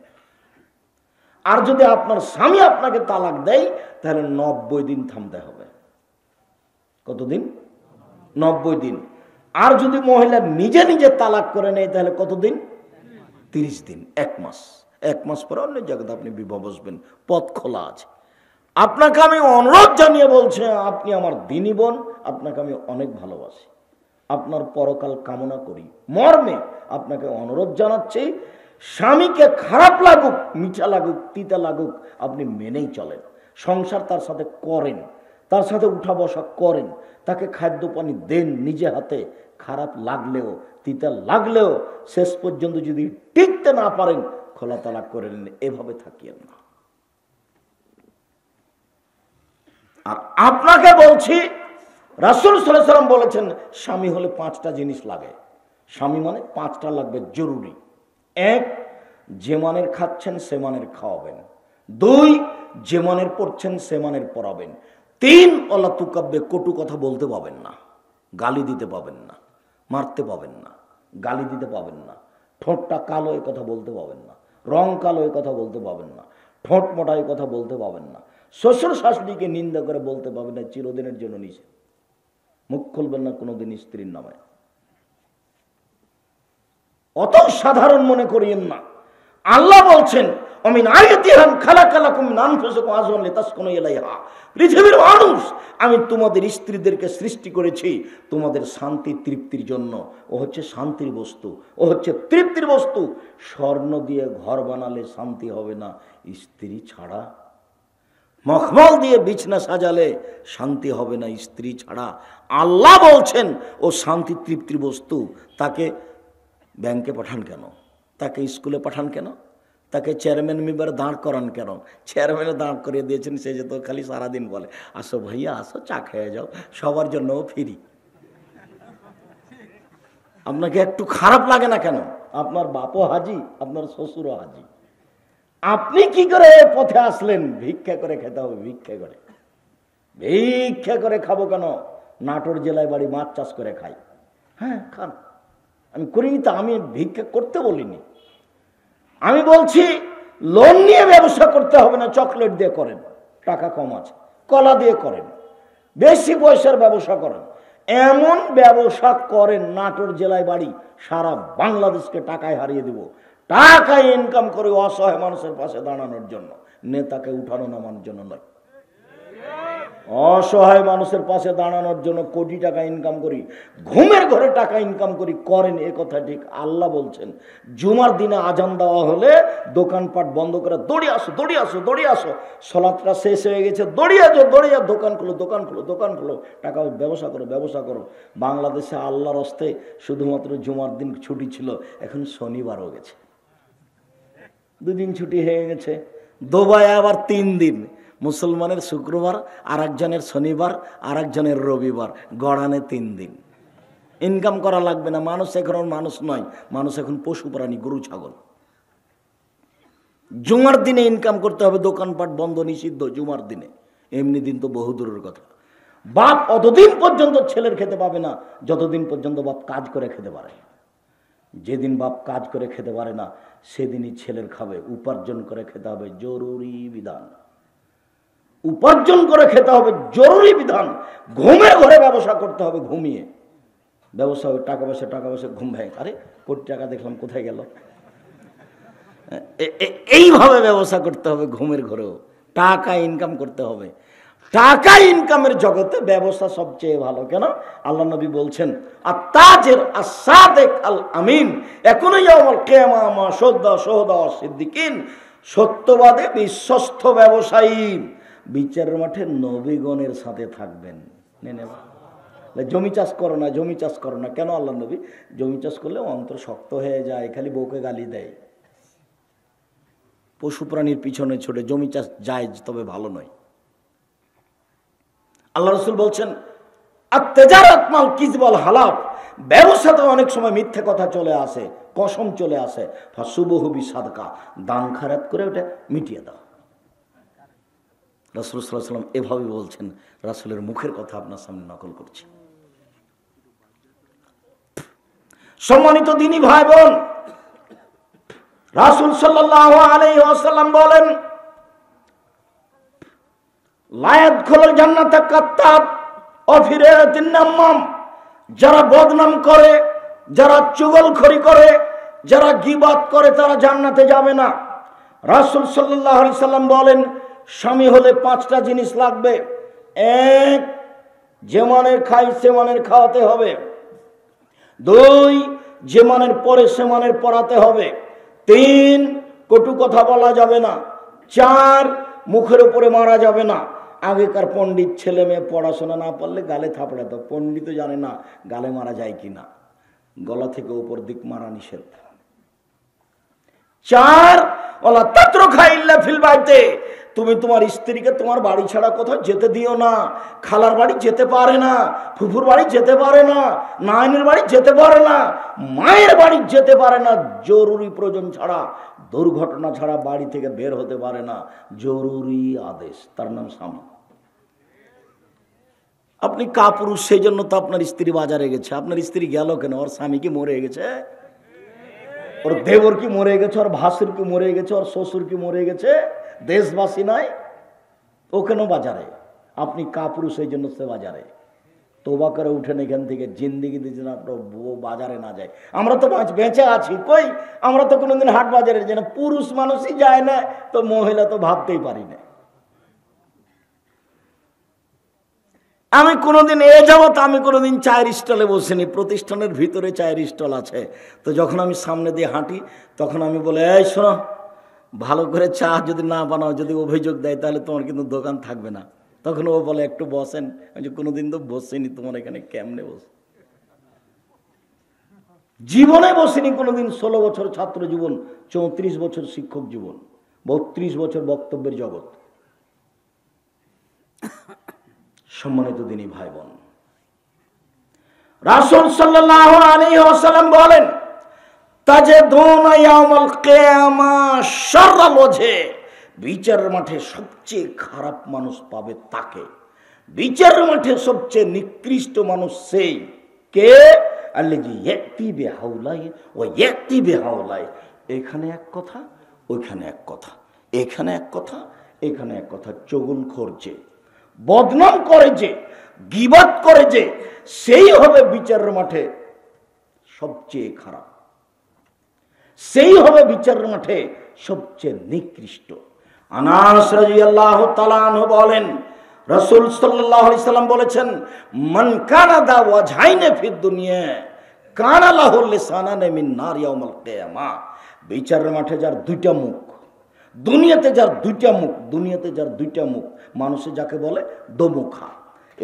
আর যদি আপনার স্বামী আপনাকে তালাক দেয় তাহলে 90 দিন থামতে হবে। কতদিন? 90 দিন। আর যদি মহিলা নিজে নিজে তালাক করে নেয় তাহলে কতদিন? 30 দিন, 1 মাস। 1 মাস পরে অন্য জায়গাতে আপনি বিবাহ বসবেন, পথ খোলা আছে। আপনাকে আমি অনুরোধ জানিয়ে বলছি, আপনি আমার দিনী বোন, আপনাকে আমি অনেক ভালোবাসি, আপনার পরকাল কামনা করি মর্মে আপনাকে অনুরোধ জানাচ্ছি, স্বামীকে খারাপ লাগুক, মিঠা লাগুক, তিতা লাগুক, আপনি মেনেই চলেন। সংসার তার সাথে করেন, তার সাথে উঠা বসা করেন, তাকে খাদ্য পানি দেন নিজে হাতে। খারাপ লাগলেও, তিতা লাগলেও শেষ পর্যন্ত যদি টিকতে না পারেন, খোলা তালাক করে নেন। এভাবে থাকিয়েন না। আর আপনাকে বলছি, রাসূল সাল্লাল্লাহু আলাইহি ওয়াসাল্লাম বলেছেন, স্বামী হলে 5টা জিনিস লাগে। স্বামী মানে 5টা লাগবে জরুরি। 1, যে মানের খাচ্ছেন সে মানের খাওয়াবেন। 2, যে মানের পড়ছেন সে মানের পড়াবেন। 3, ওয়ালা তুকাব্বে, কটু কথা বলতে পাবেন না, গালি দিতে পাবেন না, মারতে পাবেন না, গালি দিতে পাবেন না, ঠোঁটটা কালো এ কথা বলতে পাবেন না, রং কালো এ কথা বলতে পাবেন না, ঠোঁট মোটা এ কথা বলতে পাবেন না, শ্বশুর শাশুড়িকে নিন্দা করে বলতে পাবেন না, চিরদিনের জন্য নিষেধ। মুখ খুলবেন না কোনোদিন স্ত্রীর নামে। অত সাধারণ মনে করিয়েন না। আল্লাহ বলছেন, অমিন আয়াতিহাম খালাকালাকুম মিন আনফুসিকুম আজওয়াজান লিতাসকুনু ইলাইহা, পৃথিবীর মানুষ, আমি তোমাদের স্ত্রীদেরকে সৃষ্টি করেছি তোমাদের শান্তি তৃপ্তির জন্য। ও হচ্ছে শান্তির বস্তু, ও হচ্ছে তৃপ্তির বস্তু। স্বর্ণ দিয়ে ঘর বানালে শান্তি হবে না স্ত্রী ছাড়া, মখমল দিয়ে বিছনা সাজালে শান্তি হবে না স্ত্রী ছাড়া। আল্লাহ বলছেন ও শান্তি তৃপ্তির বস্তু। তাকে ব্যাংকে পাঠান কেন? তাকে স্কুলে পাঠান কেন? তাকে চেয়ারম্যান মেম্বারে দাঁড় করান কেন? চেয়ারম্যানে দাঁড় করিয়ে দিয়েছেন, সে যে তো খালি সারাদিন বলে, আসো ভাইয়া আসো, চা খেয়ে যাও, সবার জন্য ফ্রি। আপনাকে একটু খারাপ লাগে না কেন? আপনার বাপও হাজি, আপনার শ্বশুরও হাজি। আপনি কি করে পথে আসলেন? ভিক্ষা করে খেতে হবে, ভিক্ষা করে। ভিক্ষা করে খাবো কেন? নাটোর জেলায় বাড়ি, মাছ চাষ করে খাই। হ্যাঁ খান, আমি করিনি তো, আমি ভিক্ষা করতে বলিনি। আমি বলছি লোন নিয়ে ব্যবসা করতে হবে না, চকলেট দিয়ে করেন, টাকা কম আছে, কলা দিয়ে করেন, বেশি পয়সার ব্যবসা করেন। এমন ব্যবসা করেন, নাটোর জেলায় বাড়ি, সারা বাংলাদেশকে টাকায় হারিয়ে দেব। টাকায় ইনকাম করে অসহায় মানুষের পাশে দাঁড়ানোর জন্য, নেতাকে উঠানো নামানোর জন্য নয়। অসহায় মানুষের পাশে দাঁড়ানোর জন্য কোটি টাকা ইনকাম করি, ঘুমের ঘরে টাকা ইনকাম করি, করেন এ কথা ঠিক। আল্লাহ বলছেন জুমার দিনে আজান দেওয়া হলে দোকানপাট বন্ধ করে দৌড়িয়ে আসো, দৌড়িয়ে আসো, দৌড়িয়ে আসো, সলাৎটা শেষ হয়ে গেছে, দৌড়িয়ে যাও, দৌড়িয়ে দোকান খুলো, দোকান খুলো, দোকান খুলো, টাকা ব্যবসা করো, ব্যবসা করো। বাংলাদেশে আল্লাহর হস্তে শুধুমাত্র জুমার দিন ছুটি ছিল, এখন শনিবারও গেছে, 2 দিন ছুটি হয়ে গেছে। দুবাই আবার 3 দিন, মুসলমানের শুক্রবার, আর একজনের শনিবার, আর একজনের রবিবার, গড়ানে 3 দিন। ইনকাম করা লাগবে না। মানুষ এখন মানুষ নয়, মানুষ এখন পশু প্রাণী, গরু ছাগল। জুমার দিনে ইনকাম করতে হবে, দোকানপাট বন্ধ, নিষিদ্ধ জুমার দিনে। এমনি দিন তো বহু দূরের কথা। বাপ অতদিন পর্যন্ত ছেলের খেতে পাবে না যতদিন পর্যন্ত বাপ কাজ করে খেতে পারে। যেদিন বাপ কাজ করে খেতে পারে না সেদিনই ছেলের খাবে। উপার্জন করে খেতে হবে, জরুরি বিধান। উপার্জন করে খেতে হবে, জরুরি বিধান। ঘুমের ঘরে ব্যবসা করতে হবে, ঘুমিয়ে ব্যবসা হবে, টাকা পয়সা, টাকা পয়সা, ঘুম ভেঙে, আরে কোটি টাকা দেখলাম কোথায় গেল। এইভাবে ব্যবসা করতে হবে, ঘুমের ঘরেও টাকা ইনকাম করতে হবে। টাকা ইনকামের জগতে ব্যবসা সবচেয়ে ভালো। কেন? আল্লাহ নবী বলছেন আত-তাজির আস-সাদিক আল আমিন ইয়াকুনু ইয়াউমাল কিয়ামা মা শুহাদা ওয়া সিদ্দিকিন, সত্যবাদী বিশ্বস্ত ব্যবসায়ী বিচারের মাঠে নবীগণের সাথে থাকবেন। জমি চাষ করো না, জমি চাষ করো না। কেন? আল্লাহ নবী, জমি চাষ করলে অন্তর শক্ত হয়ে যায়, খালি বউকে গালি দেয়। পশু প্রাণীর পিছনে ছোটে জমি চাষ যায়, তবে ভালো নয়। আল্লাহ রাসূল বলছেন আত-তিজারাত মাল কিযব ওয়াল হালাফ, ব্যবসাতে অনেক সময় মিথ্যে কথা চলে আসে, কসম চলে আসে। ফাসুবহু বিসাদকা, দান খায়রাত করে ওটা মিটিয়ে দাও। রাসূল সাল্লাল্লাহু আলাইহি ওয়াসাল্লাম এভাবে বলছেন। রাসূলের মুখের কথা আপনার সামনে নকল করছি। সম্মানিত দ্বীনি ভাই বোন, রাসূল সাল্লাল্লাহু আলাইহি ওয়াসাল্লাম বলেন লা ইয়াদখুলুল জান্নাতা কাত্তাব ওয়া ফিরাতিন নাম্মাম, যারা বদনাম করে, যারা চুগলখড়ি করে, যারা গীবত করে, তারা জান্নাতে যাবে না। রাসূল সাল্লাল্লাহু আলাইহি সাল্লাম বলেন, স্বামী হলে 5টা জিনিস লাগবে। 1, যে মানের খাই সে মানের খাওয়াতে হবে। 2, যে মানের পরে সে মানের পড়াতে হবে। 3, কটু কথা বলা যাবে না। 4, মুখের উপরে মারা যাবে না। আগেকার পণ্ডিত ছেলে মেয়ে পড়াশোনা না পারলে গালে থাপড়াতো, পণ্ডিত জানে না গালে মারা যায় কিনা, গলা থেকে উপর দিক মারা নিষেধ। 4, ওয়ালা তাতরুকা ইল্লা ফিল বাইতে, তুমি তোমার স্ত্রীকে তোমার বাড়ি ছাড়া কোথাও যেতে দিও না। খালার বাড়ি যেতে পারে না, ফুফুর বাড়ি যেতে পারে না, নায়ের বাড়ি যেতে পারে না, মায়ের বাড়ি যেতে পারে না। জরুরি প্রয়োজন ছাড়া, দুর্ঘটনা ছাড়া বাড়ি থেকে বের হতে পারে না। জরুরি আদেশ, তার নাম স্বামী। আপনি কাপুরুষ, সেই জন্য তো আপনার স্ত্রী বাজারে গেছে। আপনার স্ত্রী গেল কেন? ওর স্বামী কি মরে গেছে? ওর দেবর কি মরে গেছে? ওর ভাসুর কি মরে গেছে? ওর শ্বশুর কি মরে গেছে? দেশবাসী নয়? ও কেন বাজারে? আপনি কাপুরুষ, সেই জন্য সে বাজারে। তোবা করে উঠেন এখান থেকে, জিন্দিগি দিয়েছেন আপনার বউ বাজারে না যায়। আমরা তো বেঁচে আছি কই? আমরা তো কোনোদিন হাট বাজারে যাই না। পুরুষ মানুষই যায় না, তো মহিলা তো ভাবতেই পারি না। আমি কোনোদিন আমি কোনোদিন চায়ের স্টলে বসিনি। প্রতিষ্ঠানের ভিতরে চায়ের স্টল আছে, তো যখন আমি সামনে দিয়ে হাঁটি তখন আমি বলে, এই শোনো, ভালো করে চা যদি না বানাও, যদি অভিযোগ দেয়, তাহলে তোমার কিন্তু দোকান থাকবে না। তখন ও বলে, একটু বসেন। আমি কোনোদিন তো বসিনি, তোমার এখানে কেমনে বস? জীবনে বসিনি কোনোদিন। 16 বছর ছাত্র জীবন, 34 বছর শিক্ষক জীবন, 32 বছর বক্তব্যের জগৎ। সম্মানিত দিনী ভাই বোন, রাসূল সাল্লাল্লাহু আলাইহি ওয়াসাল্লাম বলেন, তাজিদুনা ইয়াউমাল কিয়ামা শাররাল ওয়াজহি, বিচারের মাঠে সবচেয়ে খারাপ মানুষ পাবে তাকে। বিচারের মাঠে সবচেয়ে নিকৃষ্ট মানুষ সেই কে? আল্লাযী ইয়াতি বিহাউলাই ওয়া ইয়াতি বিহাউলাই। এখানে এক কথা, ওইখানে এক কথা, এখানে এক কথা, এখানে এক কথা। চগলখোর যে, বদনাম করে যে, গীবত করে যে, সেই হবে বিচারের মাঠে সবচেয়ে খারাপ, সেই হবে বিচারের মাঠে সবচেয়ে নিকৃষ্ট। আনাস রাদিয়াল্লাহু তাআলা আনহু বলেন, রাসূল সাল্লাল্লাহু আলাইহি সাল্লাম বলেছেন, মান কানা দা ওয়াজহাইনে ফিদ দুনিয়া কানা লাহু লিসানান মিন নার ইয়াউমাল কিয়ামা। বিচারের মাঠে যার 2টা মুখ, দুনিয়াতে যার 2টা মুখ, দুনিয়াতে যার 2টা মুখ, মানুষে যাকে বলে দোমুখা,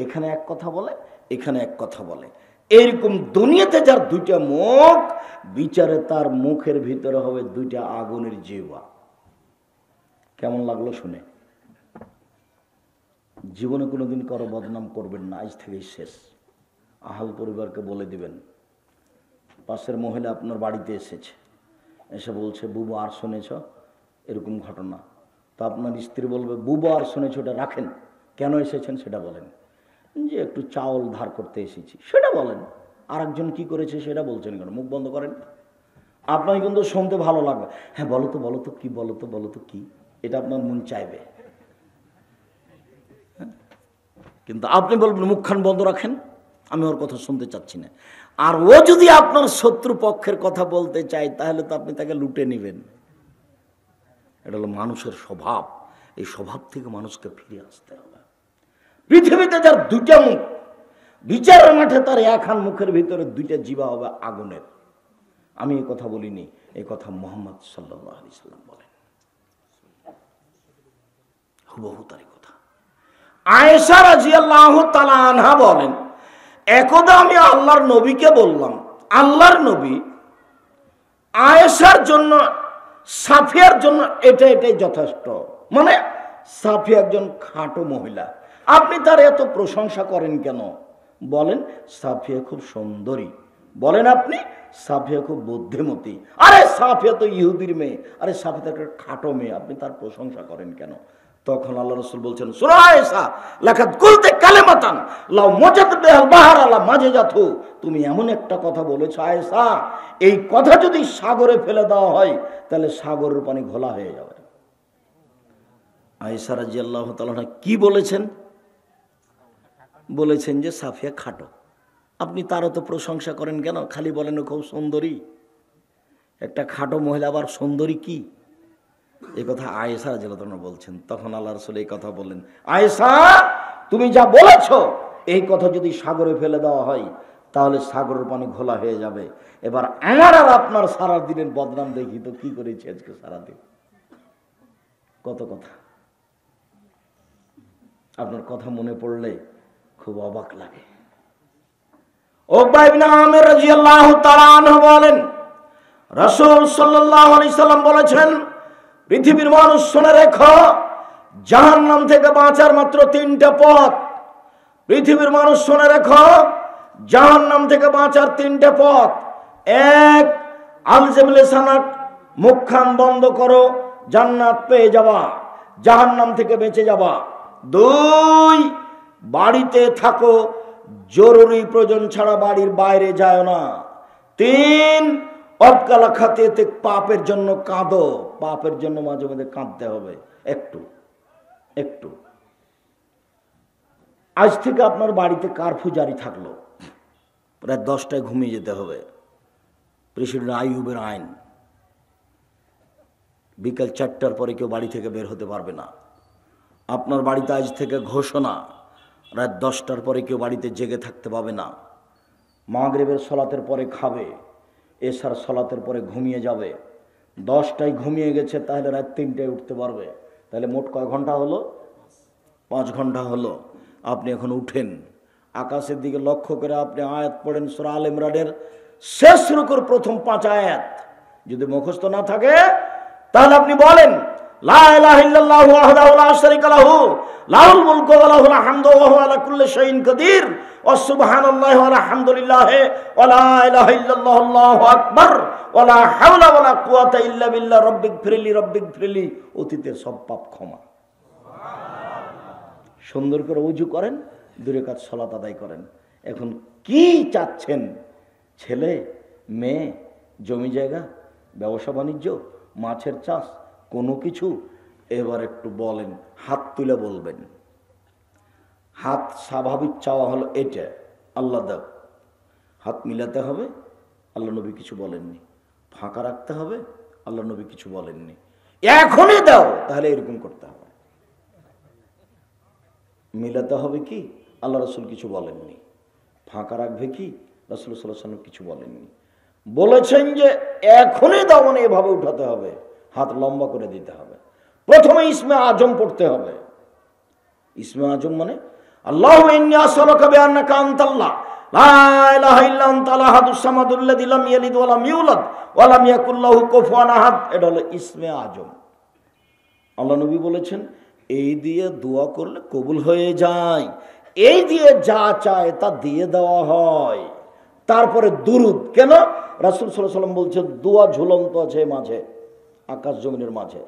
এখানে এক কথা বলে, এখানে এক কথা বলে। এরকম দুনিয়াতে যার 2টা মুখ, বিচারে তার মুখের ভিতরে হবে 2টা আগুনের জিহ্বা। কেমন লাগলো শুনে? জীবনে কোনোদিন কারো বদনাম করবেন না, আজ থেকেই শেষ। আহাল পরিবারকে বলে দিবেন, পাশের মহিলা আপনার বাড়িতে এসেছে, এসে বলছে, বুবু আর শুনেছ এরকম ঘটনা? তো আপনার স্ত্রী বলবে, বুবু আর শুনেছ, ওটা রাখেন, কেন এসেছেন সেটা বলেন। যে একটু চাউল ধার করতে এসেছি সেটা বলেন। আর একজন কি করেছে সেটা বলছেন কেন? মুখ বন্ধ করেন। আপনার কিন্তু শুনতে ভালো লাগবে, হ্যাঁ বলো তো, বলো তো কি, বলো তো, বলো তো কি, এটা আপনার মন চাইবে। কিন্তু আপনি বলবেন, মুখখান বন্ধ রাখেন, আমি ওর কথা শুনতে চাচ্ছি না। আর ও যদি আপনার শত্রু পক্ষের কথা বলতে চায়, তাহলে তো আপনি তাকে লুটে নেবেন। এটা হলো মানুষের স্বভাব। এই স্বভাব থেকে মানুষকে ফিরে আসতে হবে। পৃথিবীতে যার 2টা মুখ, বিচারের মাঠে তার একখান মুখের ভিতরে 2টা জিহ্বা হবে আগুনের। আমি এই কথা বলিনি, এই কথা মুহাম্মদ সাল্লাল্লাহু আলাইহি সাল্লাম বলেন। হুবহু তারই কথা। আয়েশা রাদিয়াল্লাহু তাআলা আনহা বলেন, একদা আমি আল্লাহর নবীকে বললাম, আল্লাহর নবী, আয়েশার জন্য, সাফিয়ার জন্য এটাই যথেষ্ট। মানে সাফিয়া একজন খাটো মহিলা, আপনি তার এত প্রশংসা করেন কেন? বলেন সাফিয়া খুব সুন্দরী, বলেন আপনি সাফিয়া খুব বুদ্ধিমতী। আরে সাফিয়া তো ইহুদির মেয়ে, আরে সাফিয়া তো একটা খাটো মেয়ে, আপনি তার প্রশংসা করেন কেন? তখন আল্লাহ রাসূল বলছেন, সূরা আয়েশা, লাকাদ কুলতে কালিমাতান লাউ মুজাত বিহাল বাহর আলা মাজজাতু, তুমি এমন একটা কথা বলেছো আয়েশা, এই কথা যদি সাগরে ফেলে দেওয়া হয় তাহলে সাগরের পানি ঘোলা হয়ে যাবে। আয়েশা রাদিয়াল্লাহু তাআলা কি বলেছেন? বলেছেন যে সাফিয়া খাটো। আপনি তারও তো প্রশংসা করেন কেন? খালি বলেন খুব সুন্দরী। একটা খাটো মহিলা আবার সুন্দরী কি? এই কথা আয়েশা রাদিয়াল্লাহু তাআলা বলছেন। তখন আল্লাহ রাসূল এই কথা বললেন, আয়েশা তুমি যা বলেছ এই কথা যদি সাগরে ফেলে দেওয়া হয় তাহলে সাগরের পানি ঘোলা হয়ে যাবে। এবার আমার আর আপনার সারা দিনের বদনাম দেখি তো কি করেছি আজকে সারাদিন। কত কথা, আপনার কথা মনে পড়লে খুব অবাক লাগে। উকবা ইবনে আমির রাদিয়াল্লাহু তাআলা আনহু বলেন, রাসূল সাল্লাল্লাহু আলাইহি সাল্লাম বলেছেন, পৃথিবীর মানুষ শুনে রেখো, জাহান্নাম থেকে বাঁচার মাত্র 3টা পথ। পৃথিবীর মানুষ শুনে রেখো, জাহান্নাম থেকে বাঁচার 3টা পথ। এক, আলজিম লিসানাক, মুখখান বন্ধ করো, জান্নাত পেয়ে যাবা, জাহান্নাম থেকে বেঁচে যাবা। 2, বাড়িতে থাকো, জরুরি প্রয়োজন ছাড়া বাড়ির বাইরে যায় না। 3, অবকালা খাতে পাপের জন্য কাঁদো, পাপের জন্য মাঝে মাঝে কাঁদতে হবে একটু একটু। আজ থেকে আপনার বাড়িতে কারফিউ জারি থাকলো, প্রায় 10টায় ঘুমিয়ে যেতে হবে। প্রেসিডেন্ট আইয়ুবের আইন, বিকাল 4টার পরে কেউ বাড়ি থেকে বের হতে পারবে না। আপনার বাড়িতে আজ থেকে ঘোষণা, রাত 10টার পরে কেউ বাড়িতে জেগে থাকতে পাবে না। মাগরিবের সলাতের পরে খাবে, এশার সলাতের পরে ঘুমিয়ে যাবে। 10টায় ঘুমিয়ে গেছে তাহলে রাত 3টায় উঠতে পারবে। তাহলে মোট কয় ঘন্টা হলো? 5 ঘন্টা হলো। আপনি এখন উঠেন, আকাশের দিকে লক্ষ্য করে আপনি আয়াত পড়েন সূরা আল ইমরানের শেষ রুকুর প্রথম 5 আয়াত। যদি মুখস্থ না থাকে তাহলে আপনি বলেন, লা ইলাহা ইল্লাল্লাহু ওয়াহদাহু লা শারীকা লাহু লাহুল মুলকু ওয়া লাহুল হামদু ওয়া হুয়া আলা কুল্লি শাইইন কাদির ওয়া সুবহানাল্লাহি ওয়া আলহামদুলিল্লাহি ওয়া লা ইলাহা ইল্লাল্লাহু আল্লাহু আকবার ওয়া লা হাওলা ওয়া লা কুওয়াতা ইল্লা বিল্লাহ রব্বিগফিরলি। অতীতের সব পাপ ক্ষমা। সুন্দর করে ওযু করেন, 2 রাকাত সালাত আদায় করেন। এখন কি চাচ্ছেন? ছেলে, মেয়ে, জমি জায়গা, ব্যবসা বাণিজ্য, মাছের চাষ, কোনো কিছু? এবার একটু বলেন, হাত তুলে বলবেন। হাত স্বাভাবিক চাওয়া হলো এটা, আল্লাহ দাও। হাত মিলাতে হবে, আল্লাহ নবী কিছু বলেননি। ফাঁকা রাখতে হবে, আল্লাহ নবী কিছু বলেননি। এখনই দাও, তাহলে এরকম করতে হবে। মিলাতে হবে কি, আল্লাহ রাসূল কিছু বলেননি। ফাঁকা রাখবে কি, রাসূল সাল্লাল্লাহু আলাইহি ওয়াসাল্লাম কিছু বলেননি। বলেছেন যে এখনই দাও, মানে এভাবে উঠাতে হবে, হাত লম্বা করে দিতে হবে। প্রথমে ইসমে আজম পড়তে হবে। ইসমে আজম মানে আল্লাহু ইন্নী আসআলুকা বিআন্নাকা আনতাল্লাহ লা ইলাহা ইল্লা আনতাল আহাদুস সামাদুল্লাযী লাম ইয়ালিদ ওয়া লাম ইউলাদ ওয়া লাম ইয়াকুল লাহু কুফুয়ান আহাদ। এটা হলো ইসমে আজম। আল্লাহ নবী বলেছেন এই দিয়ে দোয়া করলে কবুল হয়ে যায়, এই দিয়ে যা চায় তা দিয়ে দেওয়া হয়। তারপরে দুরুদ। কেন? রাসূল সাল্লাল্লাহু আলাইহি ওয়াসাল্লাম বলছেন দোয়া ঝুলন্ত আছে মাঝে, আকাশ জমিনের মাঝে।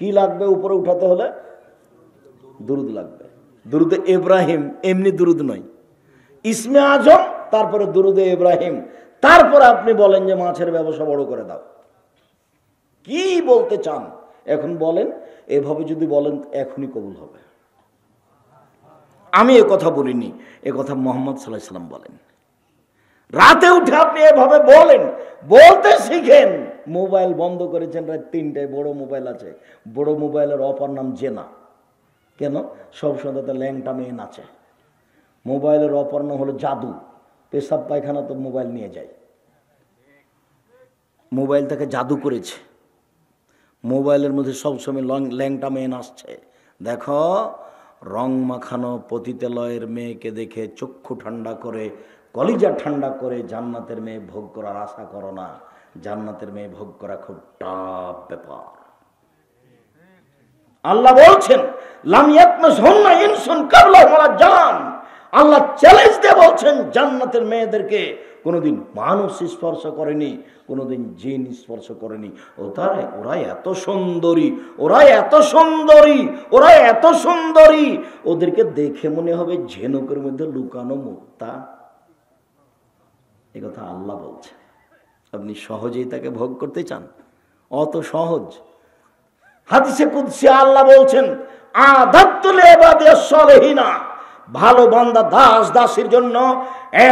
কি লাগবে উপরে উঠাতে হলে? দুরুদ লাগবে। দুরুদে ইব্রাহিম, এমনি দুরুদ নয়, ইসমে আজম, তারপরে দুরুদে ইব্রাহিম। তারপরে আপনি বলেন যে মাছের ব্যবসা বড় করে দাও। কি বলতে চান এখন বলেন। এভাবে যদি বলেন এখনই কবুল হবে। আমি এ কথা বলিনি, এ কথা মুহাম্মদ সাল্লাল্লাহু আলাইহি ওয়াসাল্লাম বলেন। রাতে উঠে আপনি এভাবে বলেন, বলতে শিখেন। মোবাইল বন্ধ করেছেন রাত 3টায়, বড় মোবাইল আছে, বড় মোবাইলের অপর নাম জেনা। কেন? সবসময় তাতে ল্যাংটা মেয়ে নাচে। মোবাইলের অপর নাম হলো জাদু। পেশাব পায়খানা তো মোবাইল নিয়ে যায়। মোবাইল তাকে জাদু করেছে। মোবাইলের মধ্যে সবসময় ল্যাংটা মেয়ে নাচছে। দেখো, রং মাখানো পতিতালয়ের মেয়েকে দেখে চক্ষু ঠান্ডা করে, কলিজা ঠান্ডা করে জান্নাতের মেয়ে ভোগ করার আশা করো না। জান্নাতের মেয়ে ভোগ করা খুব টাফ ব্যাপার। আল্লাহ বলছেন লাম ইয়াতমাসহুন্না ইনসুন ক্বাবলাহুম ওয়ালা জান। আল্লাহ চ্যালেঞ্জ দিয়ে বলছেন জান্নাতের মেয়েদেরকে কোনোদিন মানুষ স্পর্শ করেনি, কোনোদিন জিন স্পর্শ করেনি। ওরা এত সুন্দরী, ওরা এত সুন্দরী, ওরা এত সুন্দরী, ওদেরকে দেখে মনে হবে ঝিনুকের মধ্যে লুকানো মুক্তা। এ কথা আল্লাহ বলছে। আপনি সহজেই তাকে ভোগ করতে চান? অত সহজ? হাদিসে কুদসি আল্লাহ বলছেন আ'দাদতু লিইবাদিয়াস সালিহিনা, ভালো বান্দা দাস দাসীর জন্য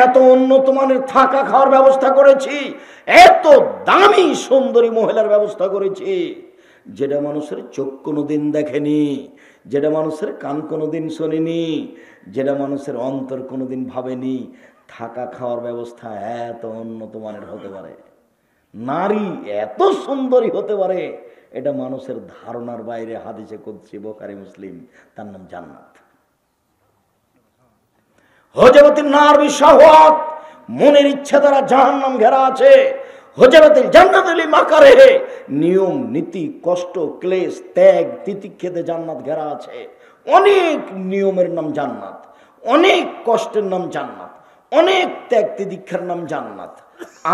এত উন্নত মানের থাকা খাওয়ার ব্যবস্থা করেছি, এত দামি সুন্দরী মহিলার ব্যবস্থা করেছি, যেটা মানুষের চোখ কোনোদিন দেখেনি, যেটা মানুষের কান কোনোদিন শোনেনি, যেটা মানুষের অন্তর কোনোদিন ভাবেনি। থাকা খাওয়ার ব্যবস্থা এত উন্নত মানের হতে পারে, নারী এত সুন্দরী হতে পারে, এটা মানুষের ধারণার বাইরে। হাদিসে কুদসি, বুখারী মুসলিম, তার নাম জান্নাত। হুজবাতিন নার বিশাওয়াত, মনের ইচ্ছা দ্বারা জাহান্নাম ঘেরা আছে। হুজবাতিল জান্নাত লিমাকারিহি, নিয়ম নীতি কষ্ট ক্লেশ ত্যাগ তিতিক্ষেতে জান্নাত ঘেরা আছে। অনেক নিয়মের নাম জান্নাত, অনেক কষ্টের নাম জান্নাত, অনেক ত্যাগ তিতিক্ষার নাম জান্নাত,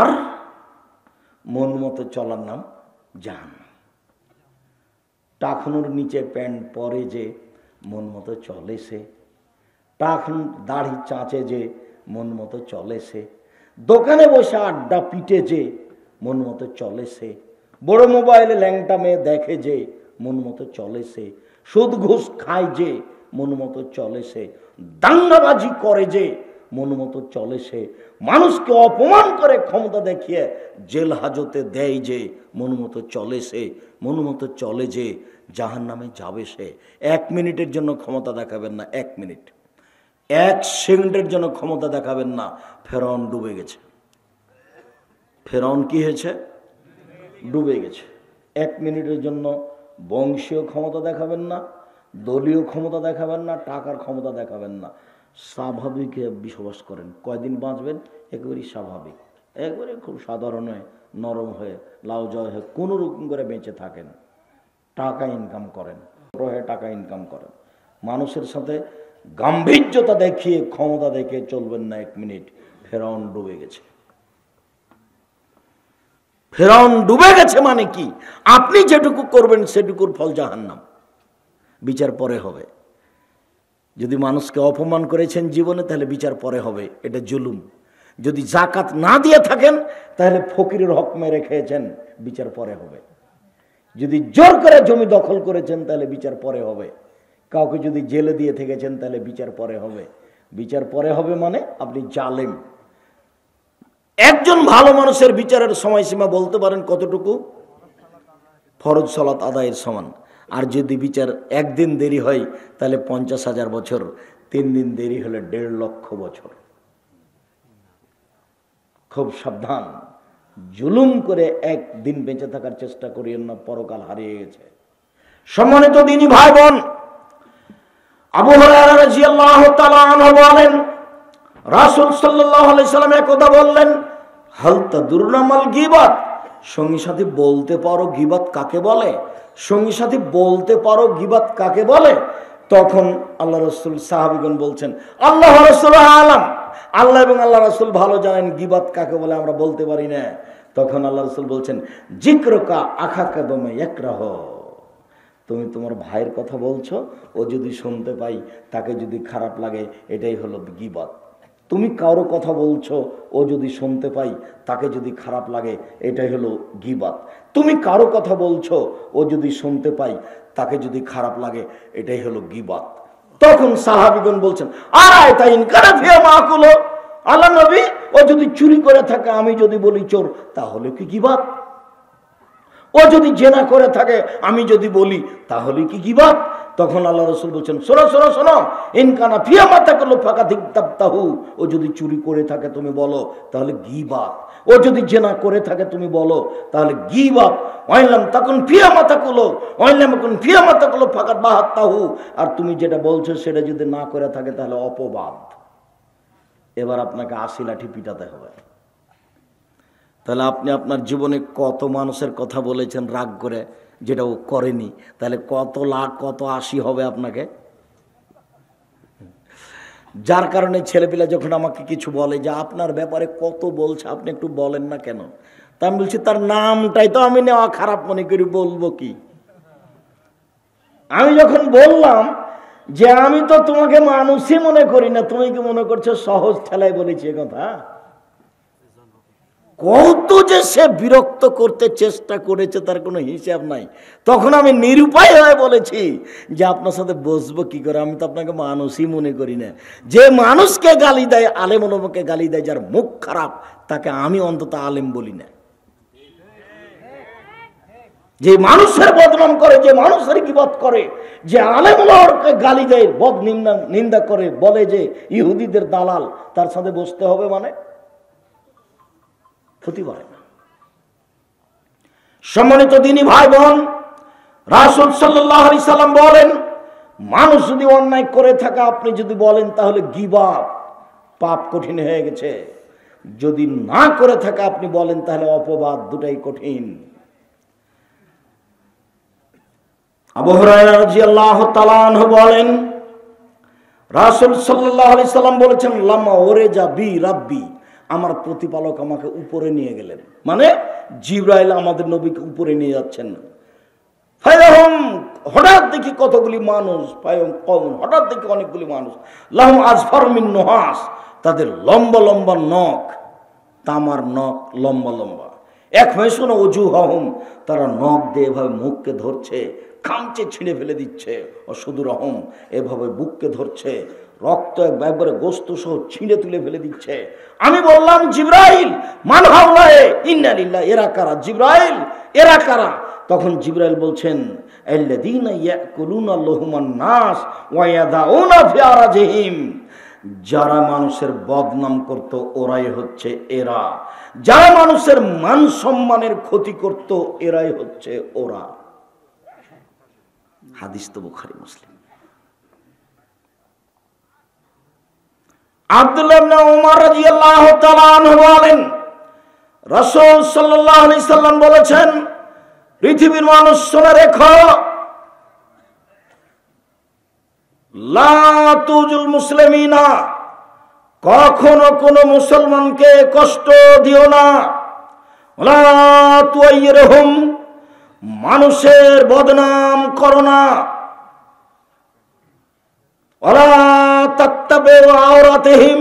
আর মন মতো চলার নাম জাহান্নাম। টাকনুর নিচে প্যান্ট পরে যে মন মতো চলে সে, টাকনু দাড়ি চাঁচে যে মন মতো চলে সে, দোকানে বসে আড্ডা পিটে যে মন মতো চলে সে, বড় মোবাইলে ল্যাংটা মেয়ে দেখে যে মন মতো চলে সে, সুদ ঘুষ খায় যে মন মতো চলে সে, দাঙ্গাবাজি করে যে মন মতো চলে সে, মানুষকে অপমান করে ক্ষমতা দেখিয়ে জেল হাজতে দেয় যে মন মতো চলে সে, মন মতো চলে যে জাহান্নামে যাবে সে। 1 মিনিটের জন্য ক্ষমতা দেখাবেন না, 1 মিনিট, 1 সেকেন্ডের জন্য ক্ষমতা দেখাবেন না। ফেরাউন ডুবে গেছে। ফেরাউন কি হয়েছে? ডুবে গেছে। 1 মিনিটের জন্য বংশীয় ক্ষমতা দেখাবেন না, দলীয় ক্ষমতা দেখাবেন না, টাকার ক্ষমতা দেখাবেন না। স্বাভাবিক বসবাস করেন। কয়দিন বাঁচবেন? একেবারেই স্বাভাবিক, একবারে খুব সাধারণ হয়ে নরম হয়ে লাউ জয় হয়ে কোনো রকম করে বেঁচে থাকেন। টাকা ইনকাম করেন, টাকা ইনকাম করেন। মানুষের সাথে গাম্ভীর্যতা দেখিয়ে ক্ষমতা দেখিয়ে চলবেন না 1 মিনিট। ফেরাউন ডুবে গেছে। ফেরাউন ডুবে গেছে মানে কি? আপনি যেটুকু করবেন সেটুকুর ফল জাহান্নাম, বিচার পরে হবে। যদি মানুষকে অপমান করেছেন জীবনে, তাহলে বিচার পরে হবে, এটা জুলুম। যদি জাকাত না দিয়ে থাকেন, তাহলে ফকিরের হক মেরে খেয়েছেন, বিচার পরে হবে। যদি জোর করে জমি দখল করেছেন, তাহলে বিচার পরে হবে। কাউকে যদি জেলে দিয়ে থেকেছেন, তাহলে বিচার পরে হবে। বিচার পরে হবে মানে আপনি জালেম। একজন ভালো মানুষের বিচারের সময়সীমা বলতে পারেন কতটুকু? ফরজ সালাত আদায়ের সমান। আর যদি বিচার 1 দিন দেরি হয়, তাহলে 50,000 বছর, 3 দিন দেরি হলে 1.5 লক্ষ বছর। খুব সাবধান, জুলুম করে 1 দিন বেঁচে থাকার চেষ্টা করিয়েন না, পরকাল হারিয়ে গেছে। সম্মানিত দিনী ভাই বোন, আবু হুরায়রা রাদিয়াল্লাহু তাআলা আনহু বলেন, রাসূল সাল্লাল্লাহু আলাইহি সাল্লাম একদা বললেন, হাল তাদুরুনা মাল গীবাত, সঙ্গী সাথী বলতে পারো গীবাত কাকে বলে? সঙ্গী সাথী বলতে পারো গীবাত কাকে বলে? তখন আল্লাহ রাসূল, সাহাবীগণ বলছেন, আল্লাহ রাসূল আলাম, আল্লাহ এবং আল্লাহ রাসূল ভালো জানেন গীবাত কাকে বলে, আমরা বলতে পারি না। তখন আল্লাহ রাসূল বলছেন, যিকরুকা আখাকা বিমা ইয়াকরাহ, তুমি তোমার ভাইয়ের কথা বলছো, ও যদি শুনতে পাই তাকে যদি খারাপ লাগে, এটাই হলো গীবাত। তুমি কারো কথা বলছো, ও যদি শুনতে পাই তাকে যদি খারাপ লাগে, এটাই হলো গীবাত। তুমি কারো কথা বলছো, ও যদি শুনতে পাই তাকে যদি খারাপ লাগে, এটাই হলো গীবাত। তখন সাহাবীগণ বলছেন, আয় তাই ইনকারা ফিয়া মাকুলো, আল্লাহ নবী, ও যদি চুরি করে থাকে, আমি যদি বলি চোর, তাহলে কি গীবাত? ও যদি জেনা করে থাকে, আমি যদি বলি, তাহলে কি গীবাত? তখন আল্লাহ রাসূল বলছেন, শোনো শোনো শোনো, ইনকানা ফিয়া মাতাকুল ফাকাদিক তাবতাহু, ও যদি চুরি করে থাকে তুমি বলো, তাহলে গীবাত। ও যদি জেনা করে থাকে তুমি বলো, তাহলে গীবাত। ওয়াইলাম তাকুন ফিয়া মাতাকুল, ওয়াইলাম তাকুন ফিয়া মাতাকুল ফাকাদ বাহাত্তাহু, আর তুমি যেটা বলছো সেটা যদি না করে থাকে, তাহলে অপবাদ। এবার আপনাকে 80 লাঠি পিটাতে হবে। তাহলে আপনি আপনার জীবনে কত মানুষের কথা বলেছেন রাগ করে, যেটা ও করেনি, তাহলে কত লাখ কত 80 হবে আপনাকে। যার কারণে ছেলেপিলা যখন আমাকে কিছু বলে যে আপনার ব্যাপারে কত বলছে, আপনি একটু বলেন না কেন? তা আমি বলছি, তার নামটাই তো আমি নেওয়া খারাপ মনে করি, বলবো কি? আমি যখন বললাম যে আমি তো তোমাকে মানুষই মনে করি না, তুমি কি মনে করছো সহজ ঠেলায় বলেছি কথা? কত যে সে বিরক্ত করতে চেষ্টা করেছে তার কোনো হিসাব নাই। তখন আমি নিরুপায় হয়ে বলেছি যে আপনার সাথে বসবো কি করে, আমি তো আপনাকে মানুষই মনে করি না। যে মানুষকে গালি দেয়, আলেম ওলামাকে গালি দেয়, যার মুখ খারাপ, তাকে আমি অন্তত আলেম বলি না। যে মানুষের বদনাম করে, যে মানুষের গীবত করে, যে আলেম ওলামাকে গালি দেয়, নিন্দা করে, বলে যে ইহুদিদের দালাল, তার সাথে বসতে হবে মানে ক্ষতি পারে না। সম্মানিত দিনী ভাই বোন, রাসূল সাল্লাল্লাহু আলাইহি সাল্লাম বলেন, মানুষ যদি অন্যায় করে থাকে আপনি যদি বলেন তাহলে গীবত, পাপ কঠিন হয়ে গেছে। যদি না করে থাকে আপনি বলেন তাহলে অপবাদ, দুটাই কঠিন। আবু হুরায়রা রাদিয়াল্লাহু তাআলা আনহু বলেন, রাসূল সাল্লাল্লাহু আলাইহি সাল্লাম বলেছেন, লাম্মা ওরেজা বি রাব্বি, আমার প্রতিপালক আমাকে উপরে নিয়ে গেলেন, মানে জিবরাইল আমাদের নবীকে উপরে নিয়ে যাচ্ছেন। ফায়াহুম, হঠাৎ দেখি কতগুলি মানুষ, ফায়াহুম কওম, হঠাৎ দেখি অনেকগুলি মানুষ, লাহুম আজফার মিন নুহাস, তাদের লম্বা লম্বা নখ, তামার নখ লম্বা লম্বা। এক মেশুন ওজুহাহুম, তারা নখ দিয়ে এভাবে মুখকে ধরছে, খামচে ছিঁড়ে ফেলে দিচ্ছে। অসুদুরহম, এভাবে বুককে ধরছে, রক্ত একবারে গোস্ত সহ ছিঁড়ে তুলে ফেলে দিচ্ছে। আমি বললাম, জিবরাইল মান হাওলায়ে, ইন্না লিল্লাহি, এরা কারা জিবরাইল, এরা কারা? তখন জিবরাইল বলছেন, আল্লাযীনা ইয়াকুলুনা লাহুমান নাস ওয়া ইয়াদাউনা ফি আরাজিহিম, যারা মানুষের বদনাম করত ওরাই হচ্ছে এরা, যারা মানুষের মান সম্মানের ক্ষতি করত এরাই হচ্ছে ওরা। হাদিস তো বুখারী মুসলিম। আব্দুল্লাহ ইবনে উমর রাদিয়াল্লাহু তাআলা আনহু বলেন, রাসূল সাল্লাল্লাহু আলাইহি সাল্লাম বলেছেন, পৃথিবীর মানুষ শুনে রেখো, লা তুজুল মুসলিমিনা, কখনো কোনো মুসলমানকে কষ্ট দিও না, লা তুয়াইরহুম, মানুষের বদনাম করো না, ওয়ালা তাত্তাবিউ আওরাতিহিম,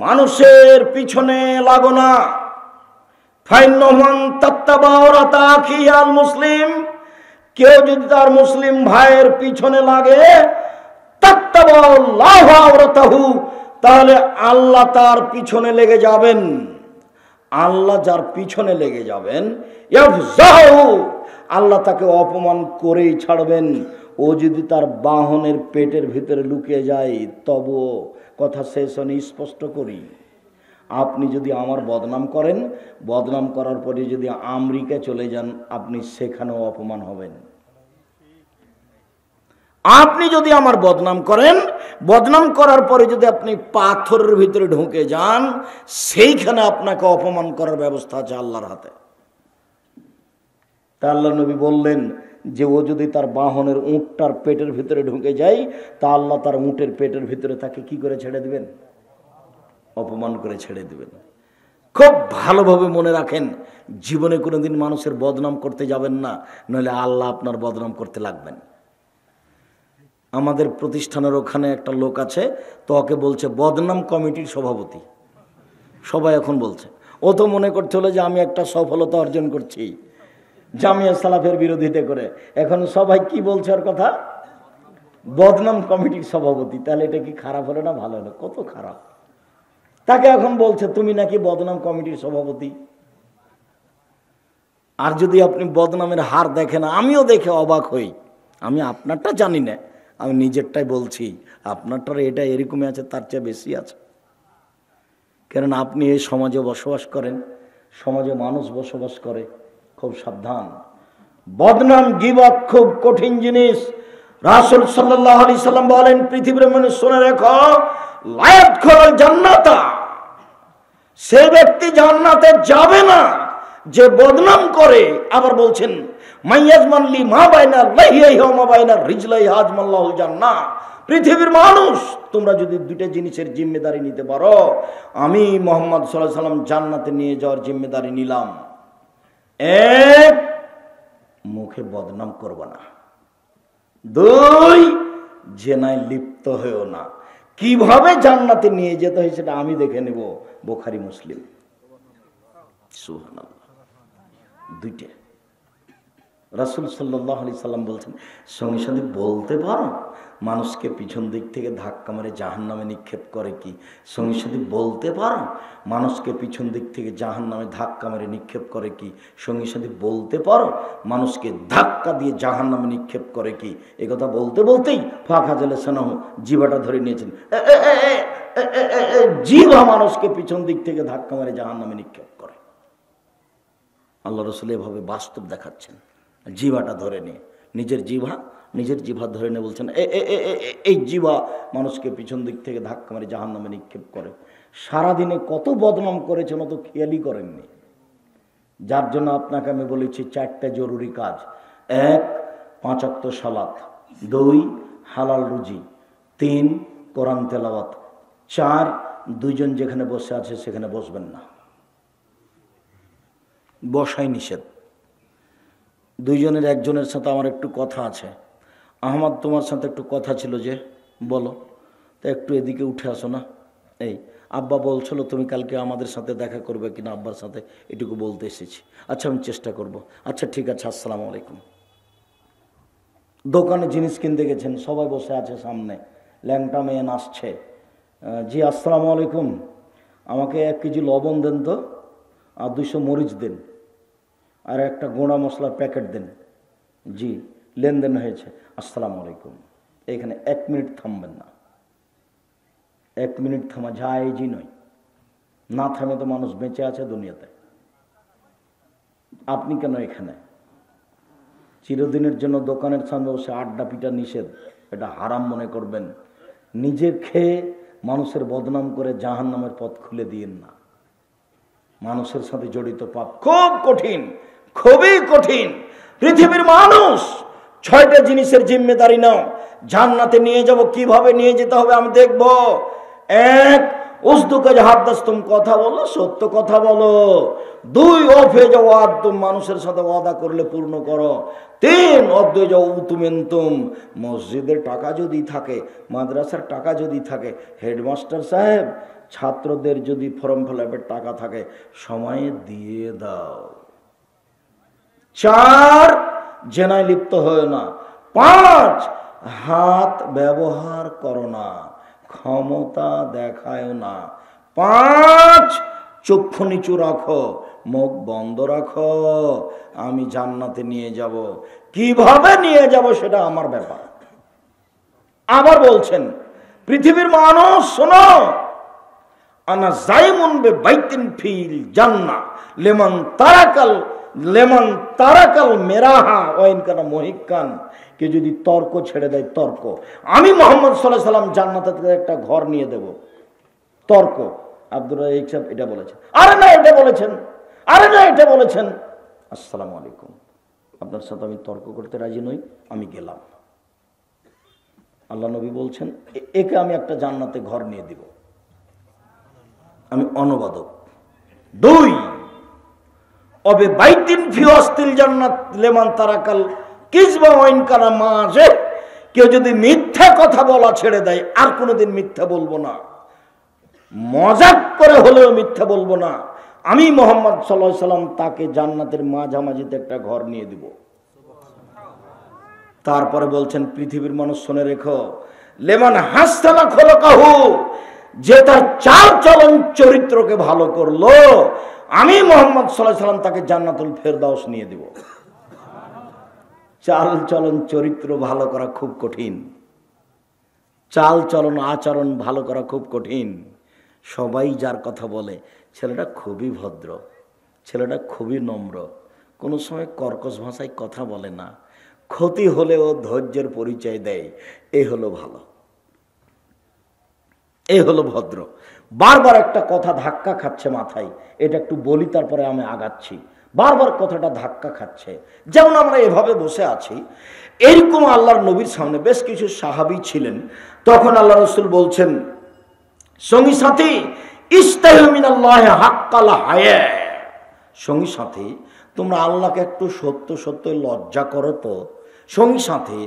মানুষের পিছনে লাগো না। ফাইন্নামান তাত্তাবা আওরাতা আখিয়াল মুসলিম, কেউ যদি তার মুসলিম ভাইয়ের পিছনে লাগে, তাত্তাবাল্লাহু আওরাতাহু, তাহলে আল্লাহ তার পিছনে লেগে যাবেন। আল্লাহ যার পিছনে লেগে যাবেন, ইয়াফজাহু, আল্লাহ তাকে অপমান করেই ছাড়বেন। ও যদি তার বাহনের পেটের ভিতরে লুকিয়ে যায় তবুও, কথা শেষ হয়নি, স্পষ্ট করি, আপনি যদি আমার বদনাম করেন, বদনাম করার পরে যদি আমেরিকা চলে যান, আপনি সেখানেও অপমান হবেন। আপনি যদি আমার বদনাম করেন, বদনাম করার পরে যদি আপনি পাথরের ভিতরে ঢুকে যান, সেইখানে আপনাকে অপমান করার ব্যবস্থা আছে আল্লাহর হাতে। তা আল্লাহ নবী বললেন যে ও যদি তার বাহনের উঁটটার পেটের ভিতরে ঢুকে যায়, তা আল্লাহ তার উঁটের পেটের ভিতরে তাকে কি করে ছেড়ে দিবেন? অপমান করে ছেড়ে দিবেন। খুব ভালোভাবে মনে রাখেন, জীবনে কোনোদিন মানুষের বদনাম করতে যাবেন না, নইলে আল্লাহ আপনার বদনাম করতে লাগবেন। আমাদের প্রতিষ্ঠানের ওখানে একটা লোক আছে, তো ওকে বলছে বদনাম কমিটির সভাপতি, সবাই এখন বলছে। ও তো মনে করতে হলো যে আমি একটা সফলতা অর্জন করছি জামিয়া সালাফের বিরোধিতা করে, এখন সবাই কি বলছে ওর কথা? বদনাম কমিটির সভাপতি। তাহলে এটা কি খারাপ হলো না ভালো হলো? কত খারাপ। তাকে এখন বলছে তুমি নাকি বদনাম কমিটির সভাপতি। আর যদি আপনি বদনামের হার দেখেন, আমিও দেখে অবাক হই। আমি আপনারটা জানি না, আমি নিজেরটাই বলছি, আপনারটার এটা এরকমই আছে, তার চেয়ে বেশি আছে। কারণ আপনি এই সমাজে বসবাস করেন, সমাজে মানুষ বসবাস করে। খুব সাবধান, বদনাম গীবত খুব কঠিন জিনিস। রাসূল সাল্লাল্লাহু আলাইহি সাল্লাম বলেন, পৃথিবীর মানুষ শুনে রেখো, লা ইয়াদখুলুল জান্নাতা, সে ব্যক্তি জান্নাতে যাবে না যে বদনাম করে। আবার বলছেন, মাইয়াজমান লি মা বাইনা লাহিয়া ওয়া মা বাইনা রিজলাই হাজমাল্লাহুল জান্নাহ, পৃথিবীর মানুষ তোমরা যদি দুইটা জিনিসের জিম্মেদারি নিতে পারো, আমি মুহাম্মদ সাল্লাল্লাহু আলাইহি সাল্লাম জান্নাতে নিয়ে যাওয়ার জিম্মেদারি নিলাম। এক, মুখে বদনাম করব না। দুই, জেনায় লিপ্ত হয়েও না। কিভাবে জান্নাতে নিয়ে যেতে হয় সেটা আমি দেখে নেব, বুখারী মুসলিম। সুবহানাল্লাহ, দুইটা। রাসূল সাল্লাল্লাহু আলাইহি সাল্লাম বলছেন, সঙ্গে সাথে বলতে পারো মানুষকে পিছন দিক থেকে ধাক্কা মেরে জাহান্নামে নিক্ষেপ করে কি? সঙ্গে সাথে বলতে পারো মানুষকে পিছন দিক থেকে জাহান্নামে ধাক্কা মেরে নিক্ষেপ করে কি? সঙ্গে সাথে বলতে পারো মানুষকে ধাক্কা দিয়ে জাহান্নামে নিক্ষেপ করে কি? এই কথা বলতে বলতেই ফাঁকা লিসানাহু, জিহ্বাটা ধরে নিয়েছেন। জিহ্বা মানুষকে পিছন দিক থেকে ধাক্কা মেরে জাহান্নামে নিক্ষেপ করে। আল্লাহ রাসূল এভাবে বাস্তব দেখাচ্ছেন, জিহ্বাটা ধরে নিয়ে, নিজের জিহ্বা ধরে নিয়ে বলছেন, এই জিহ্বা মানুষকে পিছন দিক থেকে ধাক্কা মেরে জাহান্নামে নিক্ষেপ করে। সারাদিনে কত বদনাম করেছেন অত খেয়ালই করেননি। যার জন্য আপনাকে আমি বলেছি 4টা জরুরি কাজ: 1 5 ওয়াক্ত সালাত, 2 হালাল রুজি, 3 কোরআন তেলাওয়াত, 4 দুইজন যেখানে বসে আছে সেখানে বসবেন না, বসাই নিষেধ। দুইজনের একজনের সাথে আমার একটু কথা আছে। আহমদ, তোমার সাথে একটু কথা ছিল, যে বলো তো, একটু এদিকে উঠে আসো না। এই আব্বা বলছিল তুমি কালকে আমাদের সাথে দেখা করবে কিনা, আব্বার সাথে এটুকু বলতে এসেছি। আচ্ছা আমি চেষ্টা করব। আচ্ছা ঠিক আছে, আসসালামু আলাইকুম। দোকানে জিনিস কিনতে গেছেন, সবাই বসে আছে সামনে, ল্যাংটা মেয়ে নাচছে। জি আসসালামু আলাইকুম, আমাকে 1 কেজি লবণ দেন তো, আর 200 মরিচ দেন, আর একটা গোঁড়া মশলার প্যাকেট দেন। জি, লেনদেন হয়েছে, আসসালামু আলাইকুম। এখানে 1 মিনিট থামবেন না। 1 মিনিট থামা জায়েজই নয়। না থামে তো মানুষ বেঁচে আছে দুনিয়াতে। আপনি কেন এখানে? চিরদিনের জন্য দোকানের সামনে বসে আড্ডা পিটা নিষেধ, এটা হারাম মনে করবেন। নিজে খেয়ে মানুষের বদনাম করে জাহান্নামের পথ খুলে দিয়েন না। মানুষের সাথে জড়িত পাপ খুব কঠিন, খুবই কঠিন। পৃথিবীর মানুষ 6টা জিনিসের জিম্মেদারি নাও। জান্নাতে নিয়ে যাব, কিভাবে নিয়ে যেতে হবে আমি দেখব। 1 উসদুকা হাদাসতুম, কথা বলো, সত্য কথা বলো। 2 ওয়াফে ওয়াদতুম, মানুষের সাথে ওয়াদা করলে পূর্ণ করো। 3 অদ্দুজা উতুমেন্তুম, মসজিদের টাকা যদি থাকে, মাদ্রাসার টাকা যদি থাকে, হেডমাস্টার সাহেব ছাত্রদের যদি ফর্ম ফিলআপের টাকা থাকে, সময়ে দিয়ে দাও। 4 জেনায় লিপ্ত হয় না। 5 হাত ব্যবহার করো না, ক্ষমতা দেখায় না। 5 চক্ষু নিচু রাখো, মুখ বন্ধ রাখো। আমি জান্নাতে নিয়ে যাব, কিভাবে নিয়ে যাব সেটা আমার ব্যাপার। আবার বলছেন, পৃথিবীর মানুষ শোনো, আনা জাইমুন বে বাইতিন ফিল জান্নাহ লেমান তারাকাল মেরাহা ওয়াইন কানা মুহিক্কান। কে যদি তর্ক ছেড়ে দেয়, তর্ক, আমি মুহাম্মদ সাল্লাল্লাহু আলাইহি সাল্লাম জান্নাতে একটা ঘর নিয়ে দেব। তর্ক, আব্দুর রাজ্জাক সাহেব এটা বলেছেন, আরে না এটা বলেছেন, আরে না এটা বলেছেন। আসসালামু আলাইকুম, আপনার সাথে আমি তর্ক করতে রাজি নই, আমি গেলাম। আল্লাহ নবী বলছেন, একে আমি একটা জান্নাতে ঘর নিয়ে দিব, আমি অনুবাদক। 2 অবে বাইতিন ফি ওয়াসতিল জান্নাত লিমান তারাকাল কিযবা ওয়াইন কানা মাযে। কেউ যদি মিথ্যা কথা বলা ছেড়ে দেয়, আর কোনোদিন মিথ্যা বলবো না, মজাক করে হলেও মিথ্যা বলবো না, আমি মুহাম্মদ সাল্লাল্লাহু আলাইহি সাল্লাম তাকে জান্নাতের মাঝামাঝিতে একটা ঘর নিয়ে দিব। তারপরে বলছেন, পৃথিবীর মানুষ শুনে রেখো, লেমান হাসানা খলকাহু, যে তার চাল চলন চরিত্রকে ভালো করলো, আমি মুহাম্মদ সাল্লাল্লাহু আলাইহি সাল্লাম তাকে জান্নাতুল ফেরদাউস নিয়ে দিব। চাল চলন চরিত্র ভালো করা খুব কঠিন, চাল চলন আচরণ ভালো করা খুব কঠিন। সবাই যার কথা বলে, ছেলেটা খুবই ভদ্র, ছেলেটা খুবই নম্র, কোনো সময় কর্কশ ভাষায় কথা বলে না, ক্ষতি হলেও ধৈর্যের পরিচয় দেয়, এ হলো ভালো, এ হলো ভদ্র। বারবার একটা কথা ধাক্কা খাচ্ছে মাথায়, এটা একটু বলি তারপরে আমি আগাচ্ছি। বারবার কথাটা ধাক্কা খাচ্ছে। যেমন আমরা এভাবে বসে আছি, এরকম আল্লাহর নবীর সামনে বেশ কিছু সাহাবী ছিলেন। তখন আল্লাহ রাসূল বলছেন, সঙ্গী সাথী, ইস্তাহি মিনাল্লাহি হাক্কাল হায়া, সঙ্গী সাথী তোমরা আল্লাহকে একটু সত্য সত্যই লজ্জা করো তো। সঙ্গী সাথী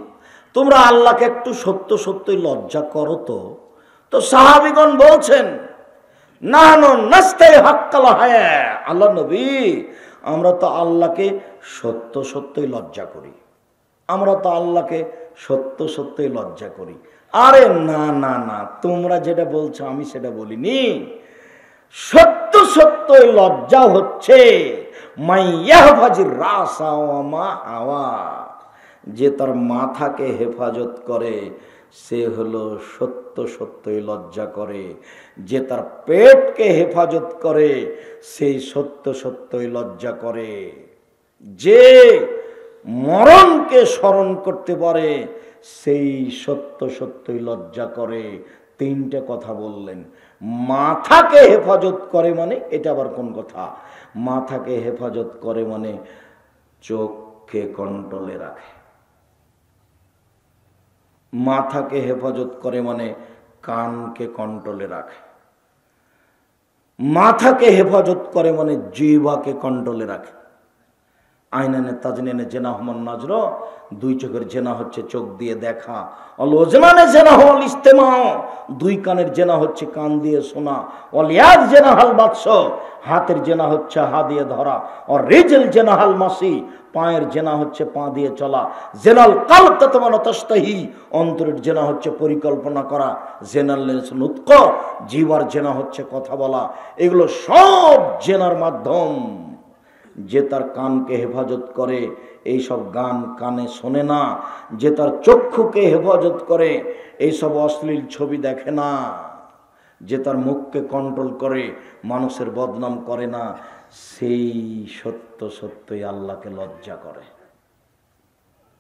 তোমরা আল্লাহকে একটু সত্য সত্যই লজ্জা করো তো। তো সাহাবীগণ বলছেন, নাহনু নাস্তাই হাক্কাল হায়া, আল্লাহ নবী আমরা তো আল্লাহকে সত্য সত্যই লজ্জা করি, আমরা তো আল্লাহকে সত্য সত্যই লজ্জা করি। আরে না না না, তোমরা যেটা বলছো আমি সেটা বলিনি। সত্য সত্যই লজ্জা হচ্ছে মাইয়াহফাজির রাসা ওয়া মা হাওয়া, যে তার মাথাকে হেফাজত করে সে হলো সত্য সত্যই লজ্জা করে, যে তার পেটকে হেফাজত করে সেই সত্য সত্যই লজ্জা করে, যে মরণকে স্মরণ করতে পারে সেই সত্য সত্যই লজ্জা করে। তিনটে কথা বললেন। মাথাকে হেফাজত করে মানে এটা আবার কোন কথা? মাথাকে হেফাজত করে মানে চোখকে কন্ট্রোলে রাখে, মাথাকে হেফাজত করে মানে কানকে কন্ট্রোলে রাখে, মাথাকে হেফাজত করে মানে জিহ্বাকে কন্ট্রোলে রাখে। আইনানে তাজনিনে জেনা হমান নাজর, দুই চোখের জেনা হচ্ছে চোখ দিয়ে দেখা। অলওজনানে জেনা হল ইস্তেমা, দুই কানের জেনা হচ্ছে কান দিয়ে শোনা। অলিয়াদ জেনা হাল বাদশ, হাতের জেনা হচ্ছে হা দিয়ে ধরা। আর রিজল জেনা হাল মাসি, পায়ের জেনা হচ্ছে পা দিয়ে চলা। জেনাল কালব তাতমানা তাস্তাহি, অন্তরের জেনা হচ্ছে পরিকল্পনা করা। জেনাল নুতক, জিহ্বার জেনা হচ্ছে কথা বলা। এগুলো সব জেনার মাধ্যম। যে তার কানকে হেফাজত করে এইসব গান কানে শোনে না, যে তার চক্ষুকে হেফাজত করে এইসব অশ্লীল ছবি দেখে না, যে তার মুখকে কন্ট্রোল করে মানুষের বদনাম করে না, সেই সত্য সত্যই আল্লাহকে লজ্জা করে।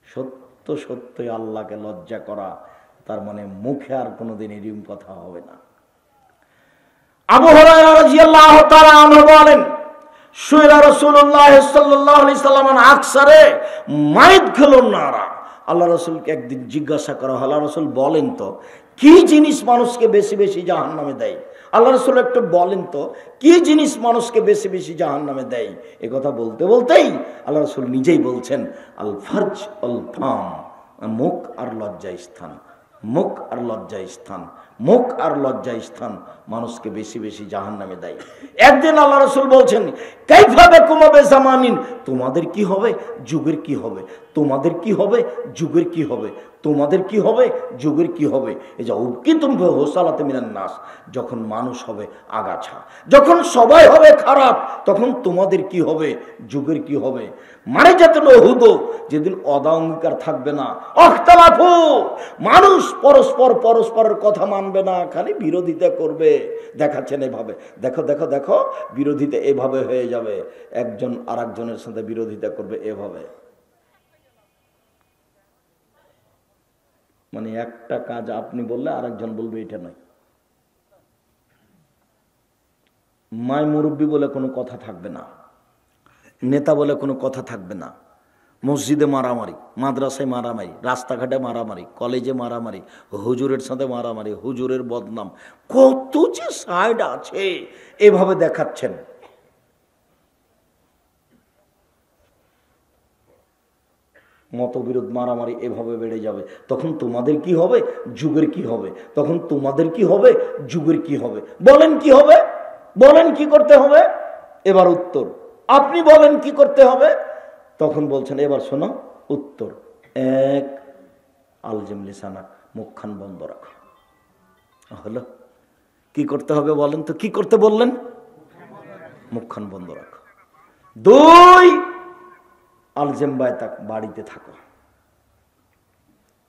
সত্য সত্যই আল্লাহকে লজ্জা করা, তার মানে মুখে আর কোনোদিন এরকম কথা হবে না। আবু হুরায়রা রাদিয়াল্লাহু তাআলা আনহু বলেন, সুইলা রাসূলুল্লাহ সাল্লাল্লাহু আলাইহি সাল্লাম আকসারে মাইদ খেলুন নারা। আল্লাহ রাসূলকে একদিন জিজ্ঞাসা করা হলো, রাসূল বলেন তো কি জিনিস মানুষকে বেশি বেশি জাহান্নামে দেয়? আল্লাহ রাসূল একটু বলেন তো কি জিনিস মানুষকে বেশি বেশি জাহান্নামে দেয়? এই কথা বলতে বলতেই আল্লাহ রাসূল নিজেই বলছেন, আল ফারজ আল ফাম, মুখ আর লজ্জা স্থান, মুখ আর লজ্জা স্থান, মুখ আর লজ্জা স্থান মানুষকে বেশি বেশি জাহান্নামে দেয়। একদিন আল্লাহ রাসূল বলছেন, কাইফা বিকুম বিজামানিন, তোমাদের কি হবে যুগের কি হবে, তোমাদের কি হবে যুগের কি হবে, তোমাদের কি হবে যুগের কি হবে। এই যে উকিতুম হোসালাতে মিনান নাস, যখন মানুষ হবে আগাছা, যখন সবাই হবে খারাপ, তখন তোমাদের কি হবে যুগের কি হবে। মানে যাতেন হুদো, যেদিন অদা অঙ্গীকার থাকবে না, অখতালাফু, মানুষ পরস্পর পরস্পরের কথা মানবে না, খালি বিরোধিতা করবে। দেখাচ্ছেন এভাবে, দেখো দেখো দেখো বিরোধিতা এভাবে হয়ে যাবে, একজন আর একজনের সাথে বিরোধিতা করবে এভাবে। মানে একটা কাজ আপনি বললে আরেকজন বলবে এটা নয়। মাই মুরব্বী বলে কোনো কথা থাকবে না, নেতা বলে কোনো কথা থাকবে না। মসজিদে মারামারি, মাদ্রাসায় মারামারি, রাস্তাঘাটে মারামারি, কলেজে মারামারি, হুজুরের সাথে মারামারি, হুজুরের বদনাম, কত যে সাইড আছে এভাবে দেখাচ্ছেন। মতবিরোধ মারামারি এভাবে বেড়ে যাবে, তখন তোমাদের কি হবে যুগের কি হবে, তখন তোমাদের কি হবে যুগের কি হবে। বলেন কি হবে, বলেন কি করতে হবে। এবার উত্তর, আপনি বলেন কি করতে হবে। তখন বলছেন, এবার শোনো উত্তর। এক, আলজিম লিসানাক, মুখখান বন্ধ রাখো। হলো, কি করতে হবে বলেন তো, কি করতে বললেন? মুখখান বন্ধ রাখো। দুই, আলজেম বায়তাক, বাড়িতে থাকো।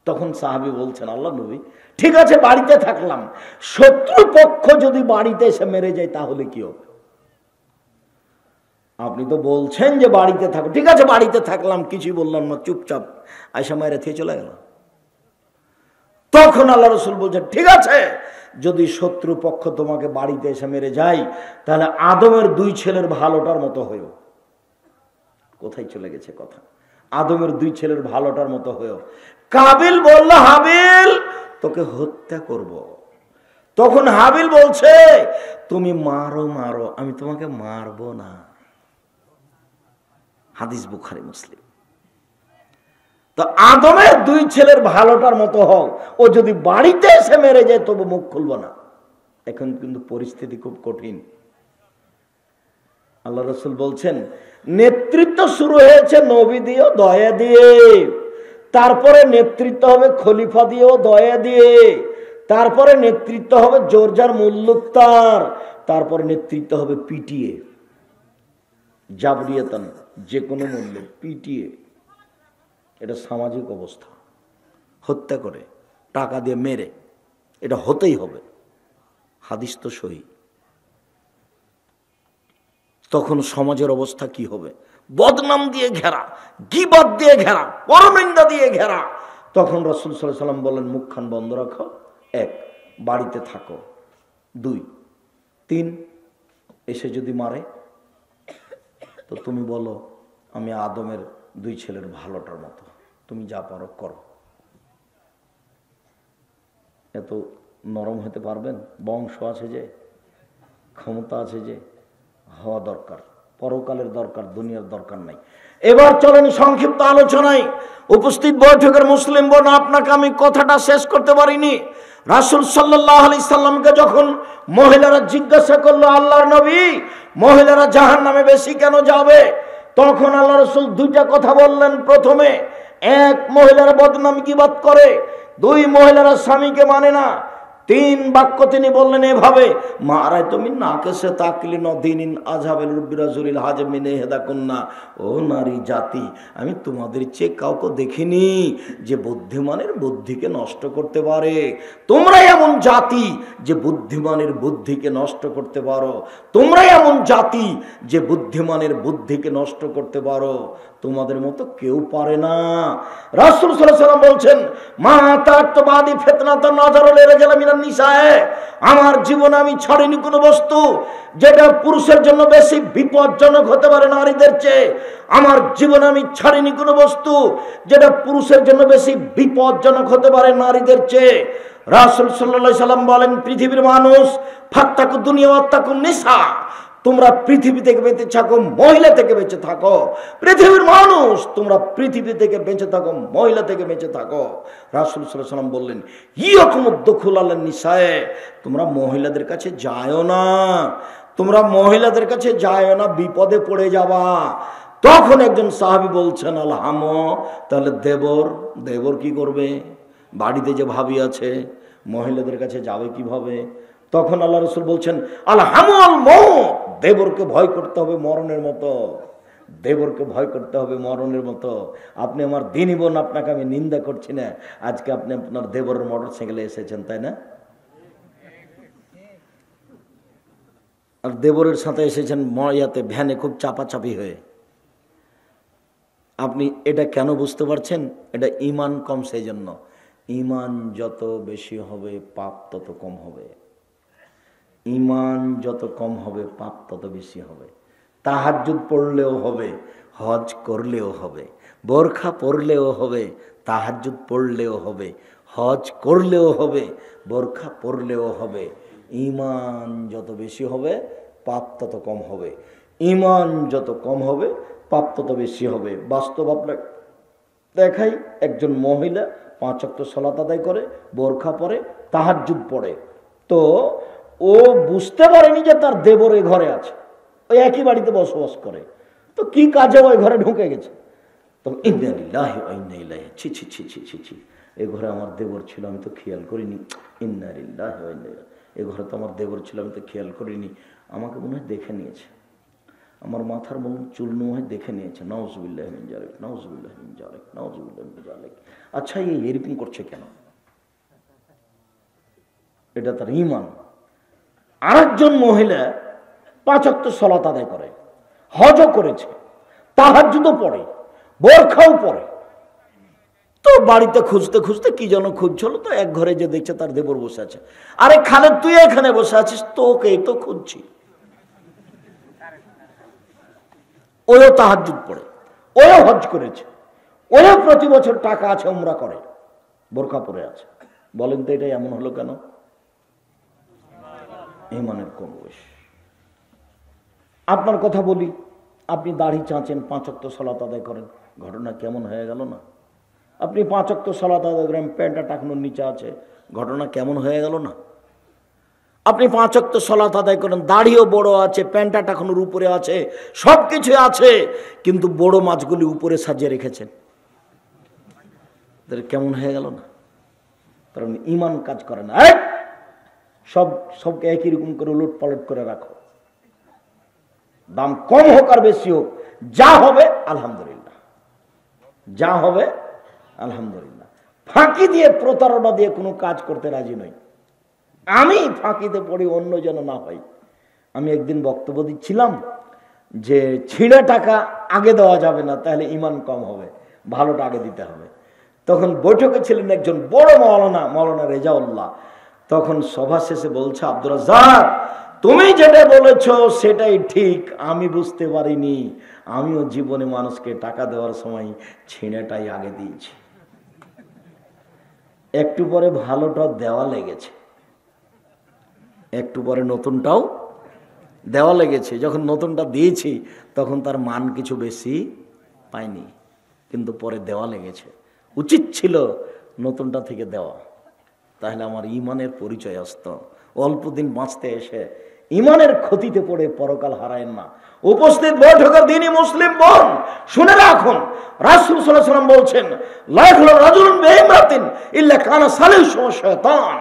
তখন সাহাবী বলছেন, আল্লাহ নবী ঠিক আছে বাড়িতে থাকলাম, শত্রুপক্ষ যদি বাড়িতে এসে মেরে যায় তাহলে কি হবে? আপনি তো বলছেন যে বাড়িতে থাকো, ঠিক আছে বাড়িতে থাকলাম, কিছুই বললাম না, চুপচাপ আয়সা মায়েরা থেকে চলে গেল। তখন আল্লাহ রাসূল বলছেন, ঠিক আছে যদি শত্রুপক্ষ তোমাকে বাড়িতে এসে মেরে যায় তাহলে আদমের দুই ছেলের ভালোটার মতো হয়েও। কোথায় চলে গেছে কথা? আদমের দুই ছেলের ভালোটার মতো হয়েও। কাবিল বলল, হাবিল তোকে হত্যা করব। তখন হাবিল বলছে, তুমি মারো মারো, আমি তোমাকে মারবো না। হাদিস বুখারী মুসলিম। তো আদমের দুই ছেলের ভালোটার মতো হও, ও যদি বাড়িতে এসে মেরে যায় তবু মুখ খুলবো না। এখন কিন্তু পরিস্থিতি খুব কঠিন। আল্লাহ রাসূল বলছেন নেতৃত্ব শুরু হয়েছে নবী দিয়ে, দয়া দিয়ে, তারপরে নেতৃত্ব হবে খলিফা দিয়ে ও দয়া দিয়ে, তারপরে নেতৃত্ব হবে জোরজার মুল্লুকতার, তারপরে নেতৃত্ব হবে পিটিয়ে, জাবরিয়াতান, যে কোনো মূল্যে পিটিয়ে। এটা সামাজিক অবস্থা, হত্যা করে, টাকা দিয়ে মেরে, এটা হতেই হবে। হাদিস তো সহি। তখন সমাজের অবস্থা কি হবে? বদনাম দিয়ে ঘেরা, গীবত দিয়ে ঘেরা, পরনিন্দা দিয়ে ঘেরা। তখন রাসূল সাল্লাল্লাহু আলাইহি ওয়াসাল্লাম বলেন মুখখান বন্ধ রাখো। 1, বাড়িতে থাকো। 2, 3, এসে যদি মারে তো তুমি বলো আমি আদমের 2 ছেলের ভালোটার মতো, তুমি যা পারো করো। এত নরম হতে পারবেন? বংশ আছে যে, ক্ষমতা আছে যে, হওয়া দরকার। পরকালের দরকার, দুনিয়ার দরকার নাই। এবার চলেন সংক্ষিপ্ত আলোচনায়। উপস্থিত বৈঠকের মুসলিম বোন, আপনাকে আমি কথাটা শেষ করতে পারিনি। রাসূল সাল্লাল্লাহু আলাইহি সাল্লামকে যখন মহিলারা জিজ্ঞাসা করলো আল্লাহর নবী, মহিলারা জাহান্নামে বেশি কেন যাবে? তখন আল্লাহ রাসূল 2টা কথা বললেন। প্রথমে, 1, মহিলারা বদনাম গীবত করে। 2, মহিলারা স্বামীকে মানে না। 3 বাক্য তিনি বললেন এভাবে, মারাই তুমি নাকেসে তাকলি নদিনিন আজহাবেল রুবিরাজুলিল হাজমিনে হেদাকুন্না। ও নারী জাতি, আমি তোমাদের চেয়ে কাউকে দেখিনি যে বুদ্ধিমানের বুদ্ধিকে নষ্ট করতে পারে। তোমরাই এমন জাতি যে বুদ্ধিমানের বুদ্ধিকে নষ্ট করতে পারো। তোমরাই এমন জাতি যে বুদ্ধিমানের বুদ্ধিকে নষ্ট করতে পারো। তোমাদের মতো কেউ পারে না। রাসূল সাল্লাল্লাহু আলাইহি ওয়াসাল্লাম বলছেন, মা তাকতবাদি ফিতনাতান নাযারুল রিজাল মিনান নিসায়ে। আমার জীবনে আমি ছাড়িনি কোনো বস্তু যেটা পুরুষের জন্য বেশি বিপজ্জনক হতে পারে নারীদের চেয়ে। আমার জীবনে আমি ছাড়িনি কোনো বস্তু যেটা পুরুষের জন্য বেশি বিপজ্জনক হতে পারে নারীদের চেয়ে। রাসূল সাল্লাল্লাহু আলাইহি সাল্লাম বলেন, পৃথিবীর মানুষ ফাত্তাকু দুনিয়া ওয়াত্তাকুন নিসা। তোমরা পৃথিবী থেকে বেঁচে থাকো, মহিলা থেকে বেঁচে থাকো। পৃথিবীর মানুষ, তোমরা পৃথিবী থেকে বেঁচে থাকো, মহিলা থেকে বেঁচে থাকো। রাসূল সাল্লাল্লাহু আলাইহি ওয়াসাল্লাম বললেন, ইয়াকুমুদ দুখুল আলান নিসায়ে। তোমরা মহিলাদের কাছে যায়ও না, তোমরা মহিলাদের কাছে যায়ও না, বিপদে পড়ে যাবা। তখন একজন সাহাবী বলছেন, আলহাম, তাহলে দেবর কি করবে? বাড়িতে যে ভাবি আছে, মহিলাদের কাছে যাবে কিভাবে? তখন আল্লাহ রাসূল বলছেন, আলহামুল মউত। দেবরকে ভয় করতে হবে মরণের মতো, দেবরকে ভয় করতে হবে মরণের মতো। আপনি আমার দিনী বোন, আপনাকে আমি নিন্দা করছি না। আজকে আপনি আপনার দেবরের মোটরসাইকেলে এসেছেন, তাই না? আর দেবরের সাথে এসেছেন ময়াতে, ভ্যানে, খুব চাপাচাপি হয়ে। আপনি এটা কেন বুঝতে পারছেন? এটা ঈমান কম, সেই জন্য। ঈমান যত বেশি হবে পাপ তত কম হবে। ঈমান যত কম হবে পাপ তত বেশি হবে। তাহাজ্জুদ পড়লেও হবে, হজ করলেও হবে, বোরখা পরলেও হবে, তাহাজ্জুদ পড়লেও হবে, হজ করলেও হবে, বোরখা পরলেও হবে। ঈমান যত বেশি হবে পাপ তত কম হবে। ঈমান যত কম হবে পাপ তত বেশি হবে। বাস্তব আপনার দেখাই, একজন মহিলা 5 ওয়াক্ত সালাত আদায় করে, বোরখা পরে, তাহাজ্জুদ পড়ে। তো ও বুঝতে পারেনি যে তার দেবর এই ঘরে আছে, ওই একই বাড়িতে বসবাস করে। তো কি কাজে ওই ঘরে ঢুকে গেছে। তো ইন্না লিল্লাহি ওয়া ইন্না ইলাইহি, ছি ছি ছি ছি ছি ছি, এই ঘরে আমার দেবর ছিল, আমি তো খেয়াল করিনি। ইন্না লিল্লাহি ওয়া ইন্না ইলাইহি, এই ঘরে তো আমার দেবর ছিল, আমি তো খেয়াল করিনি। আমাকে মনে হয় দেখে নিয়েছে, আমার মাথার মনে চুল মনে হয় দেখে নিয়েছে। নাউজুবিল্লাহি মিন যালিক, নাউজুবিল্লাহি মিন যালিক, নাউজুবিল্লাহি মিন যালিক। আচ্ছা, এরকম করছে কেন? এটা তার ঈমান। আরেকজন মহিলা 5 ওয়াক্ত সালাত আদায় করে, হজও করেছে, তাহাজ্জুদও পড়ে, বোরখাও পড়ে। তো বাড়িতে খুঁজতে খুঁজতে কি যেন খুঁজছিল, তো এক ঘরে যে দেখছে তার দেবর বসে আছে। আরে খালেদ, তুই এখানে বসে আছিস, তোকে তো খুঁজছি। ওও তাহাজ্জুদ পড়ে, ওও হজ করেছে, ওও প্রতি বছর টাকা আছে, উমরা করে, বোরখা পরে আছে। বলেন তো এটা এমন হলো কেন? ঈমানের কম বয়স। আপনার কথা বলি, আপনি দাড়ি চাঁচেন, 5 ওয়াক্ত সালাত আদায় করেন, ঘটনা কেমন হয়ে গেল না? আপনি 5 ওয়াক্ত সালাত আদায় করেন, প্যান্টটা টাকনোর নিচে আছে, ঘটনা কেমন হয়ে গেল না? আপনি 5 ওয়াক্ত সালাত আদায় করেন, দাড়িও বড় আছে, প্যান্টটা এখনোর উপরে আছে, সব কিছু আছে, কিন্তু বড় মাছগুলি উপরে সাজিয়ে রেখেছেন। কেমন হয়ে গেল না? কারণ ইমান কাজ করে না। সবকে একই রকম করে উলট পালট করে রাখো, দাম কম হোক আর বেশি হোক, যা হবে আলহামদুলিল্লাহ, যা হবে আলহামদুলিল্লাহ। ফাঁকি দিয়ে, প্রতারণা দিয়ে কোনো কাজ করতে রাজি নই। আমি ফাঁকিতে পড়ি, অন্য যেন না হয়। আমি একদিন বক্তব্য দিচ্ছিলাম যে ছিঁড়ে টাকা আগে দেওয়া যাবে না, তাহলে ইমান কম হবে, ভালোটা আগে দিতে হবে। তখন বৈঠকে ছিলেন একজন বড় মৌলানা রেজাউল্লাহ। তখন সভা শেষে বলছে, আব্দুর রাজ্জাক, তুমি যেটা বলেছ সেটাই ঠিক, আমি বুঝতে পারিনি, আমিও জীবনে মানুষকে টাকা দেওয়ার সময় ছিঁড়েটাই আগে দিয়েছি। একটু পরে ভালোটা দেওয়া লেগেছে, একটু পরে নতুনটাও দেওয়া লেগেছে। যখন নতুনটা দিয়েছি তখন তার মান কিছু বেশি পাইনি, কিন্তু পরে দেওয়া লেগেছে। উচিত ছিল নতুনটা থেকে দেওয়া, তাহলে আমার ইমানের পরিচয় আসতো। অল্প দিন বাঁচতে এসে ইমানের ক্ষতিতে পড়ে পরকাল হারায়েন না। উপস্থিত বৈঠকের দিনই মুসলিম বোন, শুনে রাখুন, রাসূল সাল্লাল্লাহু আলাইহি ওয়াসাল্লাম বলছেন, লা ইয়াখলু রাজুলুন বিইমরাতিন ইল্লা কানা সালিসু শায়তান।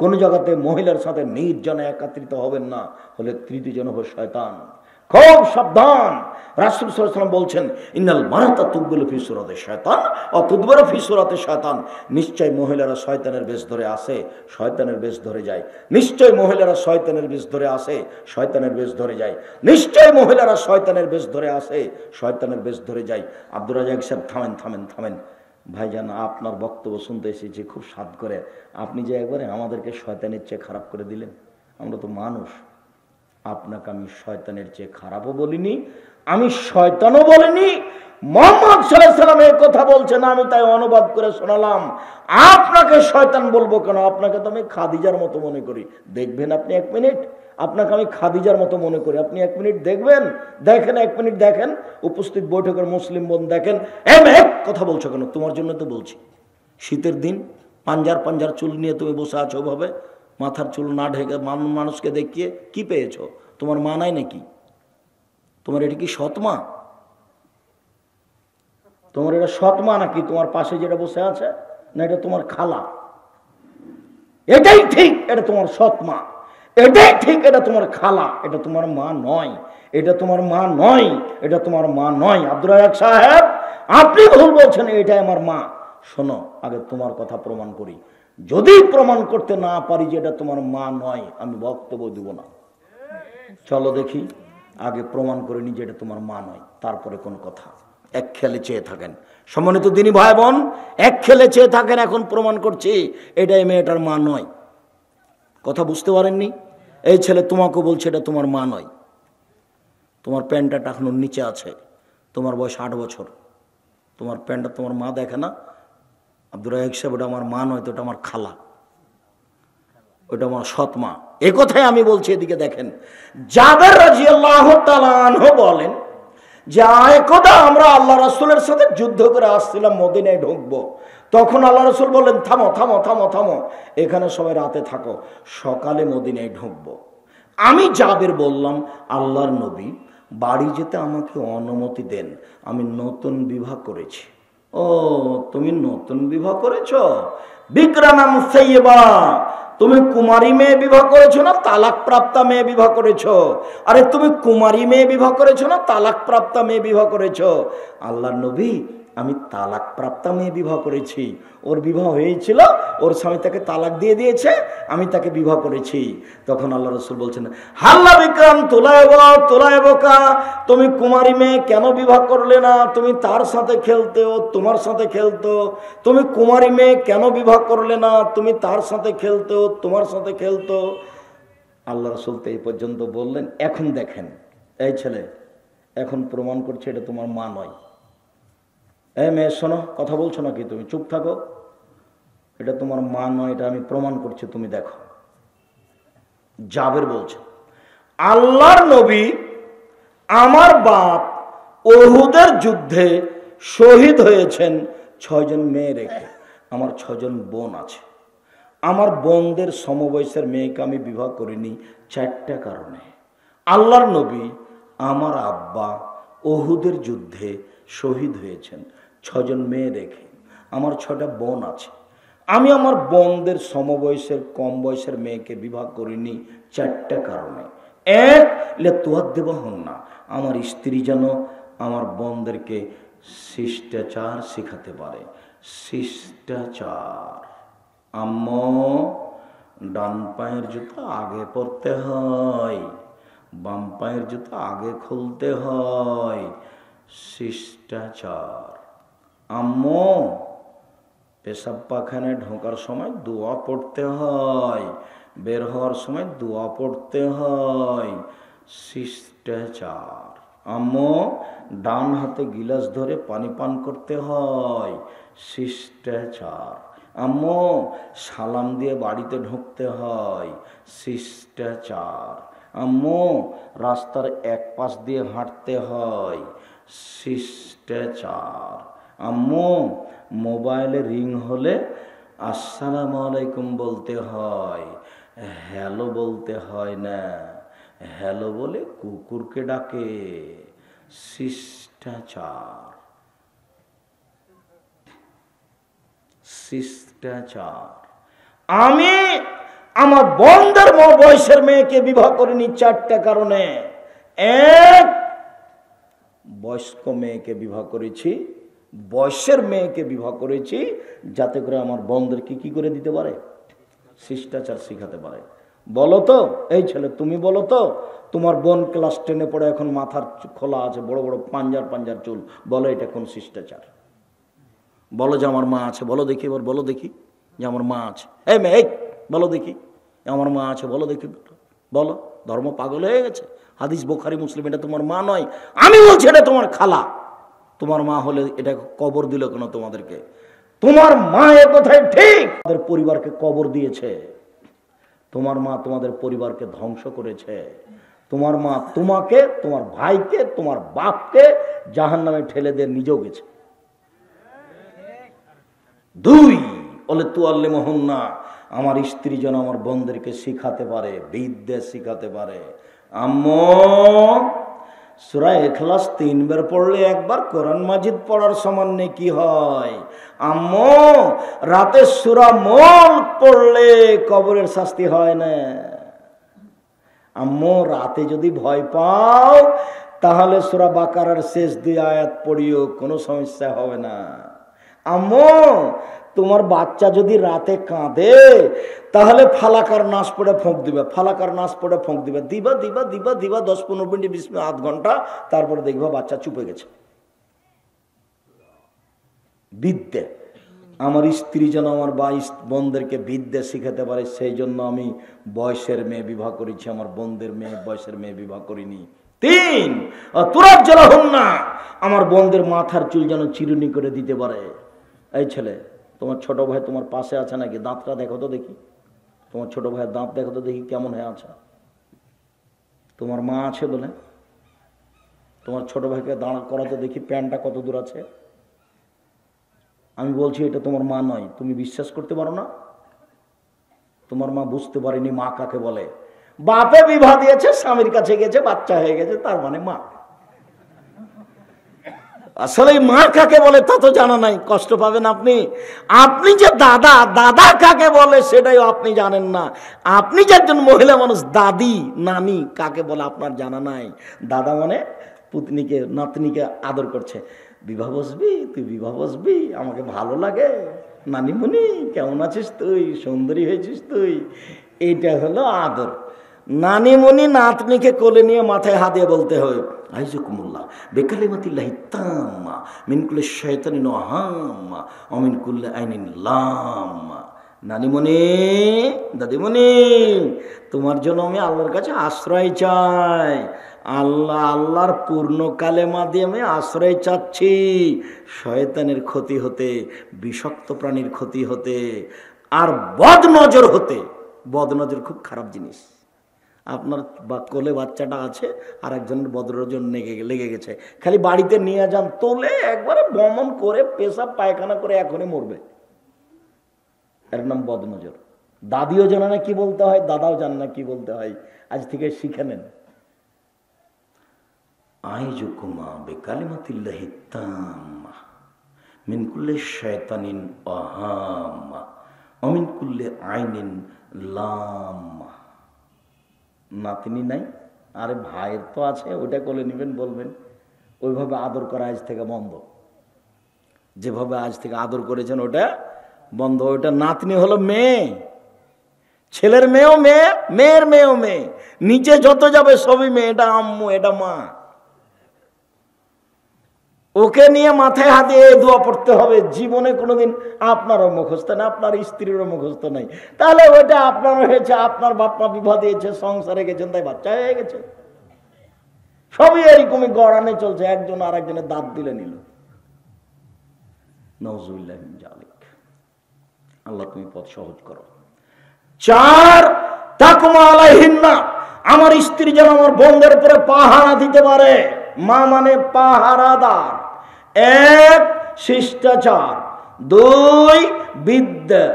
কোন জায়গাতে মহিলার সাথে নির্জনে একত্রিত হবেন না, হলে তৃতীয় জন হবে শয়তান। খুব সাবধান। রাসূল সাল্লাল্লাহু আলাইহি ওয়াসাল্লাম বলছেন, ইন্নাল মারাতা তুকবিলু ফি সূরাতি শায়তান ওয়া তুদবিরু ফি সূরাতি শায়তান। নিশ্চয় মহিলারা শয়তানের বেশ ধরে আসে, শয়তানের বেশ ধরে যায়। নিশ্চয় মহিলারা শয়তানের বেশ ধরে আসে, শয়তানের বেশ ধরে যায়। নিশ্চয় মহিলারা শয়তানের বেশ ধরে আসে, শয়তানের বেশ ধরে যায়। আব্দুর রাজ্জাক সাহেব, থামেন ভাইজান, আপনার বক্তব্য শুনতে এসেছি খুব স্বাদ করে। আপনি যে একবারে আমাদেরকে শয়তানের চেয়ে খারাপ করে দিলেন, আমরা তো মানুষ। আপনাকে আমি শয়তানের চেয়ে খারাপও বলিনি, আমি শয়তানও বলিনি। মুহাম্মদ সাল্লাল্লাহু আলাইহি ওয়াসাল্লাম এই কথা বলছেন, আমি তাই অনুবাদ করে শোনালাম। আপনাকে শয়তান বলবো কেন? আপনাকে তো আমি খাদিজার মতো মনে করি। দেখবেন আপনি 1 মিনিট, আপনাকে আমি খাদিজার মতো মনে করি। আপনি 1 মিনিট দেখবেন, দেখেন, 1 মিনিট দেখেন। উপস্থিত বৈঠকের মুসলিম বোন দেখেন, এক কথা বলছো কেন? তোমার জন্য তো বলছি। শীতের দিন পাঞ্জার চুল নিয়ে তুমি বসে আছো, ভাবে মাথার চুল না ঢেকে মানুষকে দেখিয়ে কি পেয়েছো? তোমার মা নাই নাকি? তোমার এটা কি সৎ মা? তোমার এটা সৎ মা নাকি? তোমার পাশে যেটা বসে আছে, না এটা তোমার খালা? এটাই ঠিক, এটা তোমার সৎ মা। এটাই ঠিক, এটা তোমার খালা। এটা তোমার মা নয়, এটা তোমার মা নয়, এটা তোমার মা নয়। আব্দুর রাজ্জাক সাহেব, আপনি ভুল বলছেন, এটাই আমার মা। শোনো, আগে তোমার কথা প্রমাণ করি। যদি প্রমাণ করতে না পারি যে এটা তোমার মা নয়, আমি বক্তব্য দিব না। চলো দেখি, আগে প্রমাণ করে নি যে এটা তোমার মা নয়, তারপরে কোন কথা। এক খেলে চেয়ে থাকেন, সম্মানিত দিনী ভাই বোন, এক খেলে চেয়ে থাকেন। এখন প্রমাণ করছি এটাই মেয়েটার মা নয়। কথা বুঝতে পারেননি? এই ছেলে তোমাকে বলছে এটা তোমার মা নয়। তোমার প্যান্টটা এখনো নিচে আছে, তোমার বয়স 8 বছর, তোমার প্যান্টটা তোমার মা দেখে না? আব্দুর রাজ্জাক সাহেব, ওটা আমার মা নয়, তো ওটা আমার খালা, ওটা আমার সৎ মা। এ কথাই আমি বলছি। এদিকে দেখেন, জাবের রাদিয়াল্লাহু তাআলা আনহু বলেন যে একদা আমরা আল্লাহ রাসূলের সাথে যুদ্ধ করে আসছিলাম, মদিনায় ঢুকবো। তখন আল্লাহ রাসূল বললেন, থামো থামো থামো থামো, এখানে সবাই রাতে থাকো, সকালে মদিনায় ঢুকবো। আমি জাবের বললাম, আল্লাহর নবী, বাড়ি যেতে আমাকে অনুমতি দেন, আমি নতুন বিবাহ করেছি। ও, তুমি নতুন বিবাহ করেছো? বিকরানাম সাইয়্যিবা, তুমি কুমারী মেয়ে বিবাহ করেছো না তালাক প্রাপ্তা মেয়ে বিবাহ করেছো? আরে তুমি কুমারী মেয়ে বিবাহ করেছো না তালাক প্রাপ্তা মেয়ে বিবাহ করেছো? আল্লাহর নবী, আমি তালাক প্রাপ্তা মেয়ে বিবাহ করেছি। ওর বিবাহ হয়েছিল, ওর স্বামী তাকে তালাক দিয়ে দিয়েছে, আমি তাকে বিবাহ করেছি। তখন আল্লাহ রাসূল বলছেন, হাল্লা বিকরাম তোলায়বকা, তুমি কুমারী মেয়ে কেন বিবাহ করলে না? তুমি তার সাথে খেলতে, ও তোমার সাথে খেলতো। তুমি কুমারী মেয়ে কেন বিবাহ করলে না? তুমি তার সাথে খেলতে, ও তোমার সাথে খেলতো। আল্লাহ রাসূল তো এই পর্যন্ত বললেন। এখন দেখেন, এই ছেলে এখন প্রমাণ করছে এটা তোমার মা নয়। মেয়ে শোনো, কথা বলছো নাকি? তুমি চুপ থাকো। এটা তোমার মা নয়, এটা আমি প্রমাণ করছি, তুমি দেখো। জাবের বলছে, আল্লাহর নবী, আমার বাপ উহুদের যুদ্ধে শহীদ হয়েছেন 6 জন মেয়ে রেখে। আমার 6 জন বোন আছে। আমার বোনদের সমবয়সের মেয়েকে আমি বিবাহ করিনি 4টা কারণে। আল্লাহর নবী আমার আব্বা ওহুদের যুদ্ধে শহীদ হয়েছেন 6জন মেয়ে রেখে। আমার 6টা বোন আছে। আমি আমার বোনদের সমবয়সের কম বয়সের মেয়েকে বিবাহ করিনি 4টা কারণে। এক, লেতুয়াদ্দেব হন না, আমার স্ত্রী যেন আমার বোনদেরকে শিষ্টাচার শেখাতে পারে। শিষ্টাচার, আম্মু ডান পায়ের জুতো আগে পরতে হয়, বাম পায়ের জুতো আগে খুলতে হয়। শিষ্টাচার। আম্মু পেশাব পাখানায় ঢোকার সময় দোয়া পড়তে হয়, বের হওয়ার সময় দোয়া পড়তে হয়। শিষ্টাচার। আম্মু ডান হাতে গিলাস ধরে পানি পান করতে হয়। শিষ্টাচার। আম্মু সালাম দিয়ে বাড়িতে ঢুকতে হয়। শিষ্টাচার। আম্মু রাস্তার এক পাশ দিয়ে হাঁটতে হয়। শিষ্টাচার। আম্মু মোবাইলে রিং হলে আসসালামু আলাইকুম বলতে হয়, হ্যালো বলতে হয় না। হ্যালো বলে কুকুরকে ডাকে। শিষ্টাচার। শিষ্টাচার। আমি আমার বোনদের বয়সের মেয়েকে বিবাহ করিনি 4টা কারণে। এক, বয়স্ক মেয়েকে বিবাহ করেছি, বয়সের মেয়েকে বিবাহ করেছি যাতে করে আমার বোনদেরকে কি করে দিতে পারে, শিষ্টাচার শিখাতে পারে। বলো তো এই ছেলে, তুমি বলো তো, তোমার বোন ক্লাস 10-এ পড়ে, এখন মাথার খোলা আছে, বড় বড় পাঞ্জার চুল, বলো এটা কোন শিষ্টাচার? বলো যে আমার মা আছে, বলো দেখি, এবার বলো দেখি যে আমার মা আছে। এই মেয়ে, বলো দেখি আমার মা আছে, বলো দেখি, বলো। ধর্ম পাগল হয়ে গেছে। হাদিস বোখারি মুসলিম, এটা তোমার মা নয়, আমি বলছি এটা তোমার খালা। তোমার মা হলে এটা কবর দিল কেন তোমাদেরকে? তোমার মা এ কথাই ঠিক, তোমাদের পরিবারকে কবর দিয়েছে। তোমার মা তোমাদের পরিবারকে ধ্বংস করেছে। তোমার মা তোমাকে, তোমার ভাইকে, তোমার বাপকে জাহান্নামে ঠেলে দিয়ে নিজেও গেছে। 2, বলে তু আল্লে মোহন্না, আমার স্ত্রী যেন আমার বোনদেরকে শিখাতে পারে, বিদ্যা শিখাতে পারে। আম্মু সূরা ইখলাস 3 বার পড়লে একবার কোরআন মাজিদ পড়ার সমান নেকি হয়। আম্মু রাতে সূরা মুলক পড়লে কবরের শাস্তি হয় না। আম্মু রাতে যদি ভয় পাও তাহলে সূরা বাকারার শেষ 2 আয়াত পড়িও, কোনো সমস্যা হবে না। আম্মু তোমার বাচ্চা যদি রাতে কাঁদে তাহলে ফালাকার নাচ পড়ে ফোঁক দিবে, ফালাকার নাচ পড়ে ফোঁক দিবে, দিবা দিবা দিবা দিবা 10-15 মিনিট 20 মিনিট, আধ ঘন্টা, তারপরে দেখবা বাচ্চা চুপে গেছে। বিদ্যা, আমার স্ত্রী যেন আমার বোনদেরকে বিদ্যা শিখাতে পারে, সেই জন্য আমি বয়সের মেয়ে বিবাহ করেছি, আমার বোনদের মেয়ে বয়সের মেয়ে বিবাহ করিনি। 3, তুরাব জ্বালা হন না, আমার বোনদের মাথার চুল যেন চিরুনি করে দিতে পারে। এই ছেলে, তোমার ছোট ভাই তোমার পাশে আছে নাকি? দাঁতটা দেখো তো দেখি, তোমার ছোট ভাইয়ের দাঁত দেখো তো দেখি কেমন হয়ে আছে। তোমার মা আছে বলে তোমার ছোট ভাইকে দাঁড় করাতে দেখি, প্যান্টটা কত দূর আছে। আমি বলছি এটা তোমার মা নয়, তুমি বিশ্বাস করতে পারো না? তোমার মা বুঝতে পারেনি মা কাকে বলে। বাপে বিবাহ দিয়েছে, স্বামীর কাছে গেছে, বাচ্চা হয়ে গেছে, তার মানে মা। আসলে মা কাকে বলে তা তো জানা নাই, কষ্ট পাবেন আপনি। আপনি যে দাদা, দাদা কাকে বলে সেটাই আপনি জানেন না। আপনি যে একজন মহিলা মানুষ, দাদি নানি কাকে বলে আপনার জানা নাই। দাদা মানে পুতনিকে নাতনিকে আদর করছে, বিবাহ বসবি, তুই বিবাহ বসবি, আমাকে ভালো লাগে, নানিমণি কেমন আছিস তুই, সুন্দরী হয়েছিস তুই, এইটা হলো আদর। নানিমণি নাতনিকে কোলে নিয়ে মাথায় হাত দিয়ে বলতে হয় আইজুকুমুল্লাহ বেকালিমাতিল্লাহি তাম্মা মিন কুল্লি শাইতানিন ওয়াহাম্মা ওয়া মিন কুল্লি আইনিন লাম্মা। নানিমণি, দাদিমণি, তোমার জন্য আমি আল্লাহর কাছে আশ্রয় চাই। আল্লাহর পূর্ণ কালেমা দিয়ে আমি আশ্রয় চাচ্ছি শয়তানের ক্ষতি হতে, বিষাক্ত প্রাণীর ক্ষতি হতে, আর বদনজর হতে। বদনজর খুব খারাপ জিনিস। আপনার কোলে বাচ্চাটা আছে, আর একজনের বদনজর লেগে গেছে, খালি বাড়িতে নিয়ে যান, তোলে একবারে বমন করে পেশাব পায়খানা করে এখনই মরবে। এর নাম বদনজর। দাদিও জানে না কি বলতে হয়, দাদাও জানে না কি বলতে হয়। আজ থেকে শিখে নেন। আইজুকুমা বিকালিমাতিল্লাহি তাম্মা মিন কুল্লি শায়তানিন ওয়াহাম্মা ওয়া মিন কুল্লি আইনিন লাম্মা। নাতিনি নাই, আরে ভাইয়ের তো আছে, ওইটা কোলে নেবেন, বলবেন। ওইভাবে আদর করা আজ থেকে বন্ধ। যেভাবে আজ থেকে আদর করেছেন ওটা বন্ধ। ওইটা নাতনি হলো মেয়ে, ছেলের মেয়েও মেয়ে, মেয়ের মেয়েও মেয়ে, নিচে যত যাবে সবই মেয়ে। এটা আম্মু, এটা মা। ওকে নিয়ে মাথায় হাত দিয়ে দোয়া পড়তে হবে। জীবনে কোনোদিন আপনারও মুখস্থ না, আপনার স্ত্রীরও মুখস্থ নাই। তাহলে ওইটা আপনার হয়েছে, আপনার বাপ মা বিবাহ দিয়েছে, সংসারে গেছেন, তাই বাচ্চা হয়ে গেছে। সবই এরকমই গড়ানে চলছে, একজন আর একজনের দাঁত দিলে নিল। নাউজুবিল্লাহ মিন যালিক। আল্লাহ তুমি পথ সহজ করো। 4 তাকওয়া আলাইহিন্না, আমার স্ত্রী যেন আমার বোনদের উপরে পাহারা দিতে পারে। মা মানে পাহারাদার। 1 শিষ্টাচার, 2 বিদ্যা,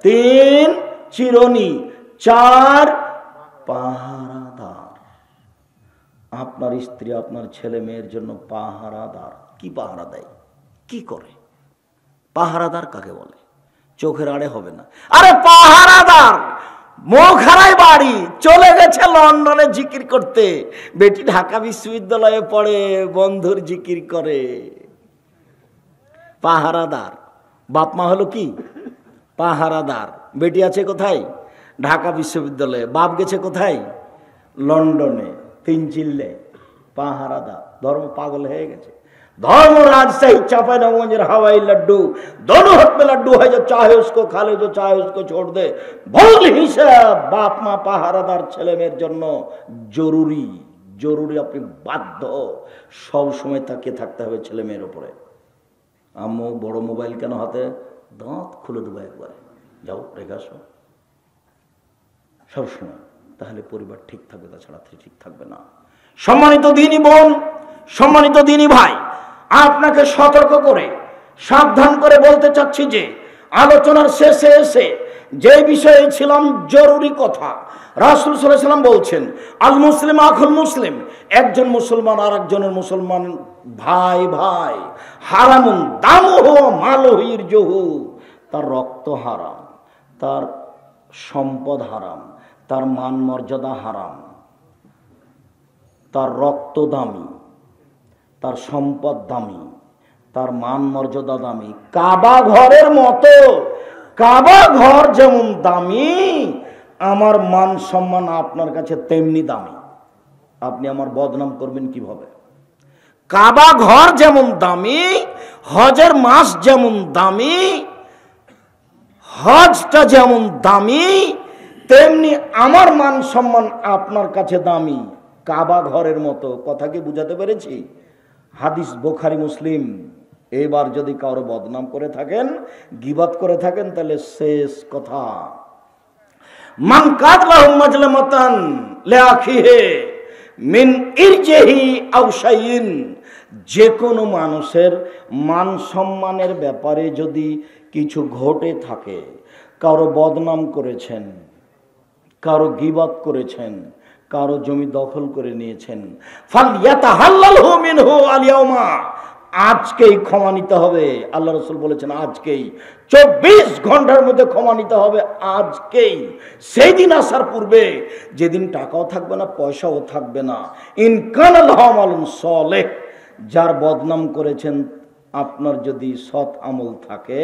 3 চিরণী, 4 পাহারাদার। আপনার স্ত্রী আপনার ছেলে মেয়ের জন্য পাহারাদার। কি পাহারা দেয়, কি করে? পাহারাদার কাকে বলে? চোখের আড়ে হবে না। আরে পাহারাদার মোখারায় বাড়ি, চলে গেছে লন্ডনে জিকির করতে। বেটি ঢাকা বিশ্ববিদ্যালয়ে পড়ে, বন্ধুর জিকির করে। পাহারাদার। বাপ মা হলো কি? পাহারাদার। বেটি আছে কোথায়? ঢাকা বিশ্ববিদ্যালয়ে। বাপ গেছে কোথায়? লন্ডনে, 3 চিল্লে। পাহারাদার। ধর্ম পাগল হয়ে গেছে। धर्म राजशाही चांपाइनबाबगंज हवाई लड्डू, दोनों हाथ में लड्डू है, जो चाहे उसको खा ले, जो चाहे उसको छोड़ दे। ভুল হিসাব। বাপ মা পাহারাদার ছেলে মেয়ের জন্য জরুরি, জরুরি। আপনি বাধ্য সব সময় তাকিয়ে থাকতে হবে ছেলে মেয়ের উপরে। আম্মু বড় মোবাইল কেন হাতে? দাঁত খুলে দেবো একবারে। যাও রেখে আসো সবসময়, তাহলে পরিবার ঠিক থাকবে, তাছাড়া ঠিক থাকবে না। সম্মানিত দিনী বোন, সম্মানিত দিনী ভাই, আপনাকে সতর্ক করে সাবধান করে বলতে চাচ্ছি যে আলোচনার শেষে এসে যে বিষয়ে ছিলাম জরুরি কথা, রাসূল সাল্লাল্লাহু আলাইহি ওয়াসাল্লাম বলছেন আল মুসলিম আখুল মুসলিম, একজন মুসলমান আর একজনের মুসলমান ভাই ভাই। হারামুন দামুহু মালুহু ইরজুহু, তার রক্ত হারাম, তার সম্পদ হারাম, তার মান মর্যাদা হারাম। তার রক্ত দামি, তার সম্পদ দামি, তার মান মর্যাদা দামি। কাবা ঘরের মতো, কাবা ঘর যেমন দামি, আমার মান সম্মান আপনার কাছে তেমনি দামি। আপনি আমার বদনাম করবেন কিভাবে? কাবা ঘর যেমন দামি, হজের মাস যেমন দামি, হজটা যেমন দামি, তেমনি আমার মান সম্মান আপনার কাছে দামি, কাবা ঘরের মতো। কথা কি বুঝাতে পেরেছি? হাদিস বুখারী মুসলিম। এবার যদি কারো বদনাম করে থাকেন, গীবত করে থাকেন, তাহলে শেষ কথা, মান কাদলাহু মাজলামাতান লিআখিহি মিন ইরজিহি আও শাইইন, যে কোনো মানুষের মান সম্মানের ব্যাপারে যদি কিছু ঘটে থাকে, কারো বদনাম করেছেন, কারো গীবত করেছেন, কারো জমি দখল করে নিয়েছেন, ফালইয়াতাহাল্লালহু মিনহু আল-ইয়াওমা, আজকেই ক্ষমা নিতে হবে। আল্লাহ রাসূল বলেছেন আজকেই, 24 ঘন্টার মধ্যে ক্ষমা নিতে হবে, আজকেই। সেই দিন আসার পূর্বে, যেদিন টাকাও থাকবে না, পয়সাও থাকবে না। ইন কানা লাহু আমালুন সালেহ, যার বদনাম করেছেন আপনার যদি সৎ আমল থাকে,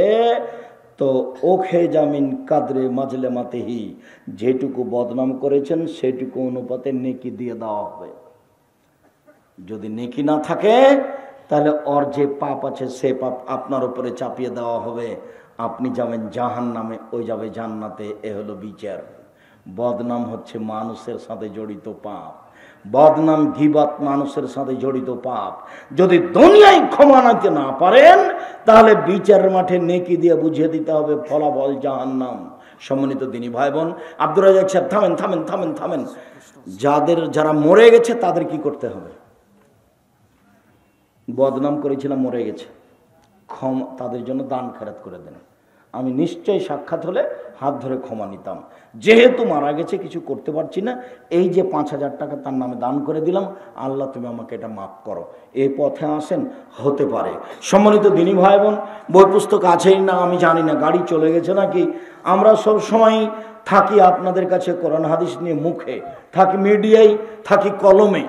তো ওখে জামিন কাদরে মাজলে মাতেহি, যেটুকু বদনাম করেছেন সেটুকু অনুপাতে নেকি দিয়ে দেওয়া হবে। যদি নেকি না থাকে, তাহলে ওর যে পাপ আছে সে পাপ আপনার উপরে চাপিয়ে দেওয়া হবে। আপনি যাবেন জাহান্নামে, ওই যাবে জান্নাতে। এ হলো বিচার। বদনাম হচ্ছে মানুষের সাথে জড়িত পাপ। বদনাম গীবত মানুষের সাথে জড়িত পাপ। যদি দুনিয়ায় ক্ষমা নিতে না পারেন, তাহলে বিচারের মাঠে নেকি দিয়ে বুঝিয়ে দিতে হবে ফলাফল জাহান্নাম। সম্মানিত দিনী ভাই বোন, আব্দুর রাজ্জাক সাহেব থামেন থামেন থামেন থামেন। যারা মরে গেছে তাদের কি করতে হবে? বদনাম করেছিলাম, মরে গেছে, ক্ষমা, তাদের জন্য দান খেরাত করে দেন। আমি নিশ্চয়ই সাক্ষাৎ হলে হাত ধরে ক্ষমা নিতাম। যেহেতু মারা গেছে, কিছু করতে পারছি না, এই যে 5,000 টাকা তার নামে দান করে দিলাম, আল্লাহ তুমি আমাকে এটা মাফ করো, এই পথে আসেন, হতে পারে। সম্মানিত দিনী ভাই বোন, বই পুস্তক আছেই না আমি জানি না, গাড়ি চলে গেছে নাকি। আমরা সব সময় থাকি আপনাদের কাছে কোরআন হাদিস নিয়ে মুখে, থাকি মিডিয়ায়, থাকি কলমে।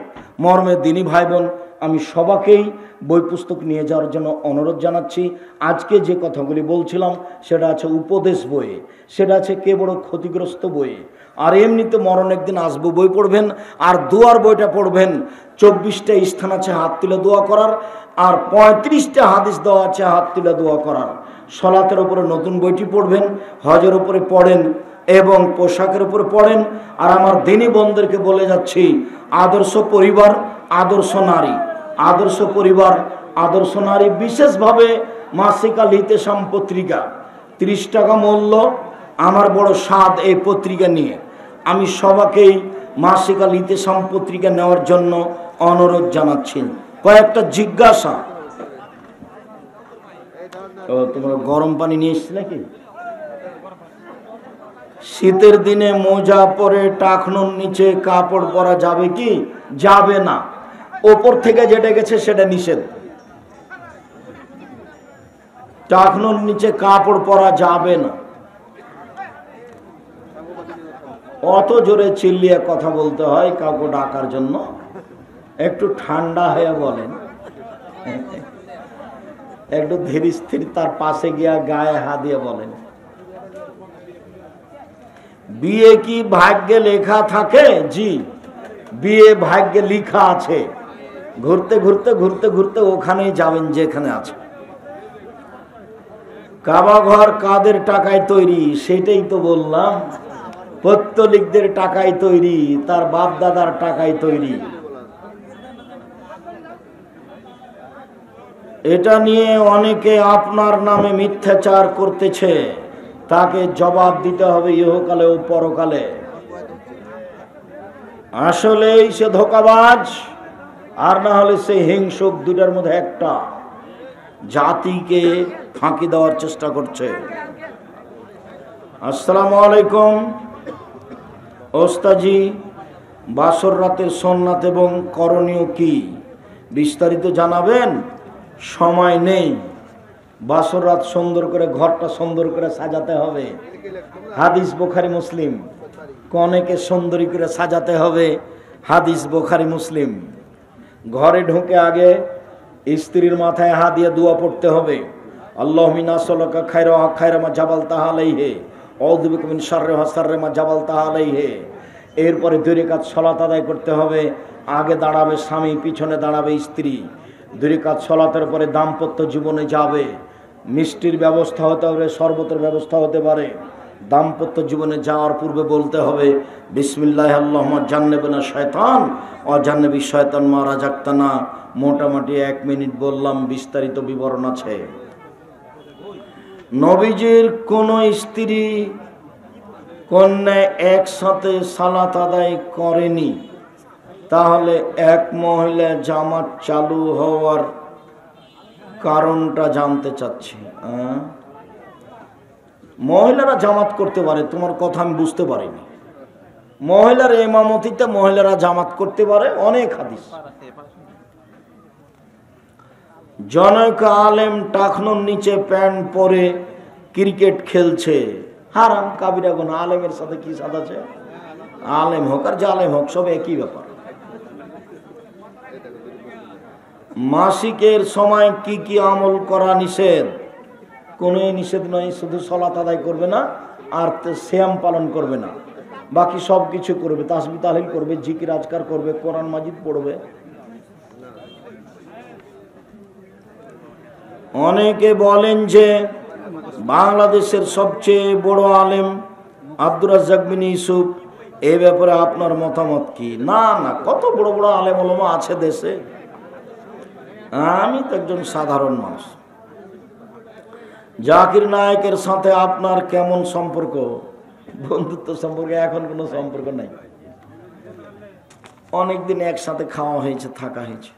মর্মে দিনী ভাই বোন, আমি সবাইকেই বই পুস্তক নিয়ে যাওয়ার জন্য অনুরোধ জানাচ্ছি। আজকে যে কথাগুলি বলছিলাম সেটা আছে উপদেশ বইয়ে, সেটা আছে কে বড় ক্ষতিগ্রস্ত বইয়ে। আর এমনিতে মরণ একদিন আসবো বই পড়বেন, আর দোয়ার বইটা পড়বেন। 24টা স্থান আছে হাত তুলে দোয়া করার, আর 35টা হাদিস দেওয়া আছে হাত তুলে দোয়া করার। সলাতের উপরে নতুন বইটি পড়বেন, হজের উপরে পড়েন এবং পোশাকের উপরে পড়েন। আর আমার দিনী বোনদেরকে বলে যাচ্ছি, আদর্শ পরিবার, আদর্শ নারী, আদর্শ পরিবার, আদর্শ নারী। বিশেষভাবে মাসিক আল ইতেসাম পত্রিকা, 30 টাকা মূল্য। আমার বড় স্বাদ এই পত্রিকা নিয়ে। আমি সবাইকেই মাসিক আল ইতেসাম পত্রিকা নেওয়ার জন্য অনুরোধ জানাচ্ছি। কয়েকটা জিজ্ঞাসা। তোমরা গরম পানি নিয়ে এসছি নাকি? শীতের দিনে মোজা পরে টাকনুর নিচে কাপড় পরা যাবে কি? যাবে না। ওপর থেকে যেটা গেছে সেটা নিষেধ। টাকনুর নিচে কাপড় পরা যাবে না। অত জোরে চিল্লিয়ে কথা বলতে হয় কাউকে ডাকার জন্য? একটু ঠান্ডা হয়ে বলেন, একটু ধীর স্থির তার পাশে গিয়া গায়ে হাত দিয়ে বলেন। বিয়ে কি ভাগ্যে লেখা থাকে? জি, বিয়ে ভাগ্যে লেখা আছে। ঘুরতে ঘুরতে ঘুরতে ঘুরতে ওখানেই যাবেন যেখানে আছে। কাবা ঘর কাদের টাকায় তৈরি? সেটাই তো বললাম, পত্তলিকদের টাকায় তৈরি, তার বাপ দাদার টাকায় তৈরি। এটা নিয়ে অনেকে আপনার নামে মিথ্যাচার করতেছে, তাকে জবাব দিতে হবে ইহকালে ও পরকালে। আসলেই সে ধোঁকাবাজ, আর না হলে সে হিংসুক, দুটার মধ্যে একটা। জাতিকে ফাঁকি দেওয়ার চেষ্টা করছে। আসসালামু আলাইকুম ওস্তাজি, বাসর রাতের সুন্নাত এবং করণীয় কি বিস্তারিত জানাবেন? সময় নেই। বাসর রাত সুন্দর করে, ঘরটা সুন্দর করে সাজাতে হবে। হাদিস বুখারী মুসলিম। কনেকে সুন্দরী করে সাজাতে হবে, হাদিস বুখারী মুসলিম। ঘরে ঢুকে আগে স্ত্রীর মাথায় হাত দিয়ে দোয়া পড়তে হবে, আল্লাহুম্মা নাসআলুকা খায়রা খায়রা মা জাবালতাহা আলাইহি আউযু বিকা মিন শাররিহা শাররি মা জাবালতাহা আলাইহি। এরপরে 2 রাকাত সালাত আদায় করতে হবে। আগে দাঁড়াবে স্বামী, পিছনে দাঁড়াবে স্ত্রী। 2 রাকাত সালাতের পরে দাম্পত্য জীবনে যাবে। মিষ্টির ব্যবস্থা হতে হবে, শরবতের ব্যবস্থা হতে পারে। দাম্পত্য জীবনে যাওয়ার পূর্বে বলতে হবে বিসমিল্লাহ আল্লাহুম্মা জান্নিবনা শায়তান ওয়া জান্নিবি শায়তান মা রাযাকতানা। মোটামুটি 1 মিনিট বললাম, বিস্তারিত বিবরণ আছে। নবীজির কোন স্ত্রী কন্যা একসাথে সালাত আদায় করেনি, তাহলে এক মহিলা জামাত চালু হওয়ার কারণটা জানতে চাচ্ছি। মহিলারা জামাত করতে পারে, তোমার কথা আমি বুঝতে পারিনি। মহিলার ইমামতিতে মহিলারা জামাত করতে পারে, অনেক হাদিস। জনৈক আলেম টাকনুর নিচে প্যান্ট পরে ক্রিকেট খেলছে, হারাম কাবিরা গুনাহ। আলেমের সাথে কি সাদ আছে? আলেম হোক আর জালেম হোক, সব একই ব্যাপার। মাসিকের সময় কি কি আমল করা নিষেধ? কোনো নিষেধ নয়, শুধু সালাত আদায় করবে না আর সিয়াম পালন করবে না, বাকি সব কিছু করবে। তাসবিহ তাহলিল করবে, জিকির আজকার করবে, কোরআন মাজিদ পড়বে। অনেকে বলেন যে বাংলাদেশের সবচেয়ে বড় আলেম আব্দুর রাজ্জাক বিন ইউসুফ, এই ব্যাপারে আপনার মতামত কি? না না, কত বড় বড় আলেম ওলামা আছে দেশে। আমি তো একজন সাধারণ মানুষ। জাকির নায়েকের সাথে আপনার কেমন সম্পর্ক? বন্ধুত্ব সম্পর্কে এখন কোনো সম্পর্ক নাই। অনেকদিন একসাথে খাওয়া হয়েছে, থাকা হয়েছে।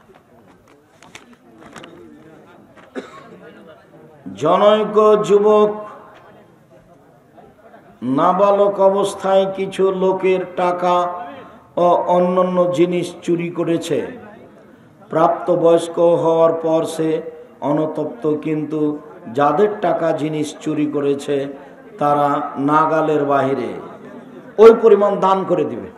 জনৈক যুবক নাবালক অবস্থায় কিছু লোকের টাকা ও অন্যান্য জিনিস চুরি করেছে। প্রাপ্তবয়স্ক হওয়ার পর সে অনুতপ্ত, কিন্তু যাদের টাকা জিনিস চুরি করেছে তারা নাগালের বাহিরে, ওই পরিমাণ দান করে দিবে।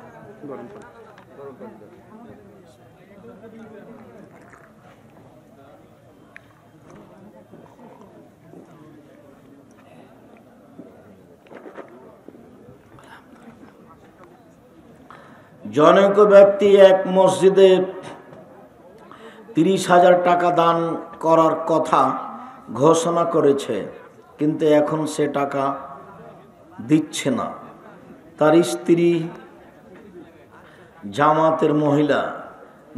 জনৈক ব্যক্তি এক মসজিদে 30,000 টাকা দান করার কথা ঘোষণা করেছে, কিন্তু এখন সে টাকা দিচ্ছে না। তার স্ত্রী জামাতের মহিলা,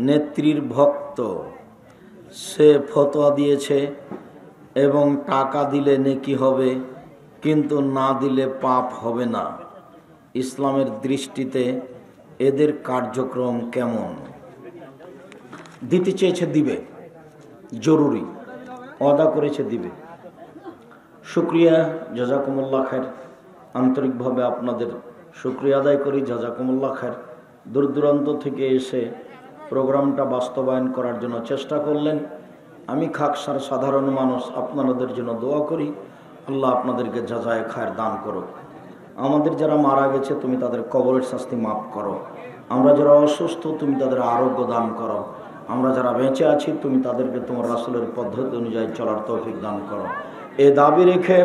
নেত্রীর ভক্ত, সে ফতোয়া দিয়েছে এবং টাকা দিলে নেকি হবে, কিন্তু না দিলে পাপ হবে না। ইসলামের দৃষ্টিতে এদের কার্যক্রম কেমন? দিতে চেয়েছে দিবে, জরুরি, ওয়াদা করেছে দিবে। শুকরিয়া, জাযাকুমুল্লাহ খায়ের। আন্তরিকভাবে আপনাদের শুকরিয়া আদায় করি, জাযাকুমুল্লাহ খায়ের। দূর দূরান্ত থেকে এসে প্রোগ্রামটা বাস্তবায়ন করার জন্য চেষ্টা করলেন। আমি খাকসার সাধারণ মানুষ, আপনাদের জন্য দোয়া করি, আল্লাহ আপনাদেরকে জাযায়ে খায়ের দান করো। আমাদের যারা মারা গেছে তুমি তাদের কবরের শাস্তি মাফ করো। আমরা যারা অসুস্থ তুমি তাদের আরোগ্য দান করো। আমরা যারা বেঁচে আছি তুমি তাদেরকে তোমার রাসূলের পদ্ধতি অনুযায়ী চলার তৌফিক দান করো। এ দাবি রেখে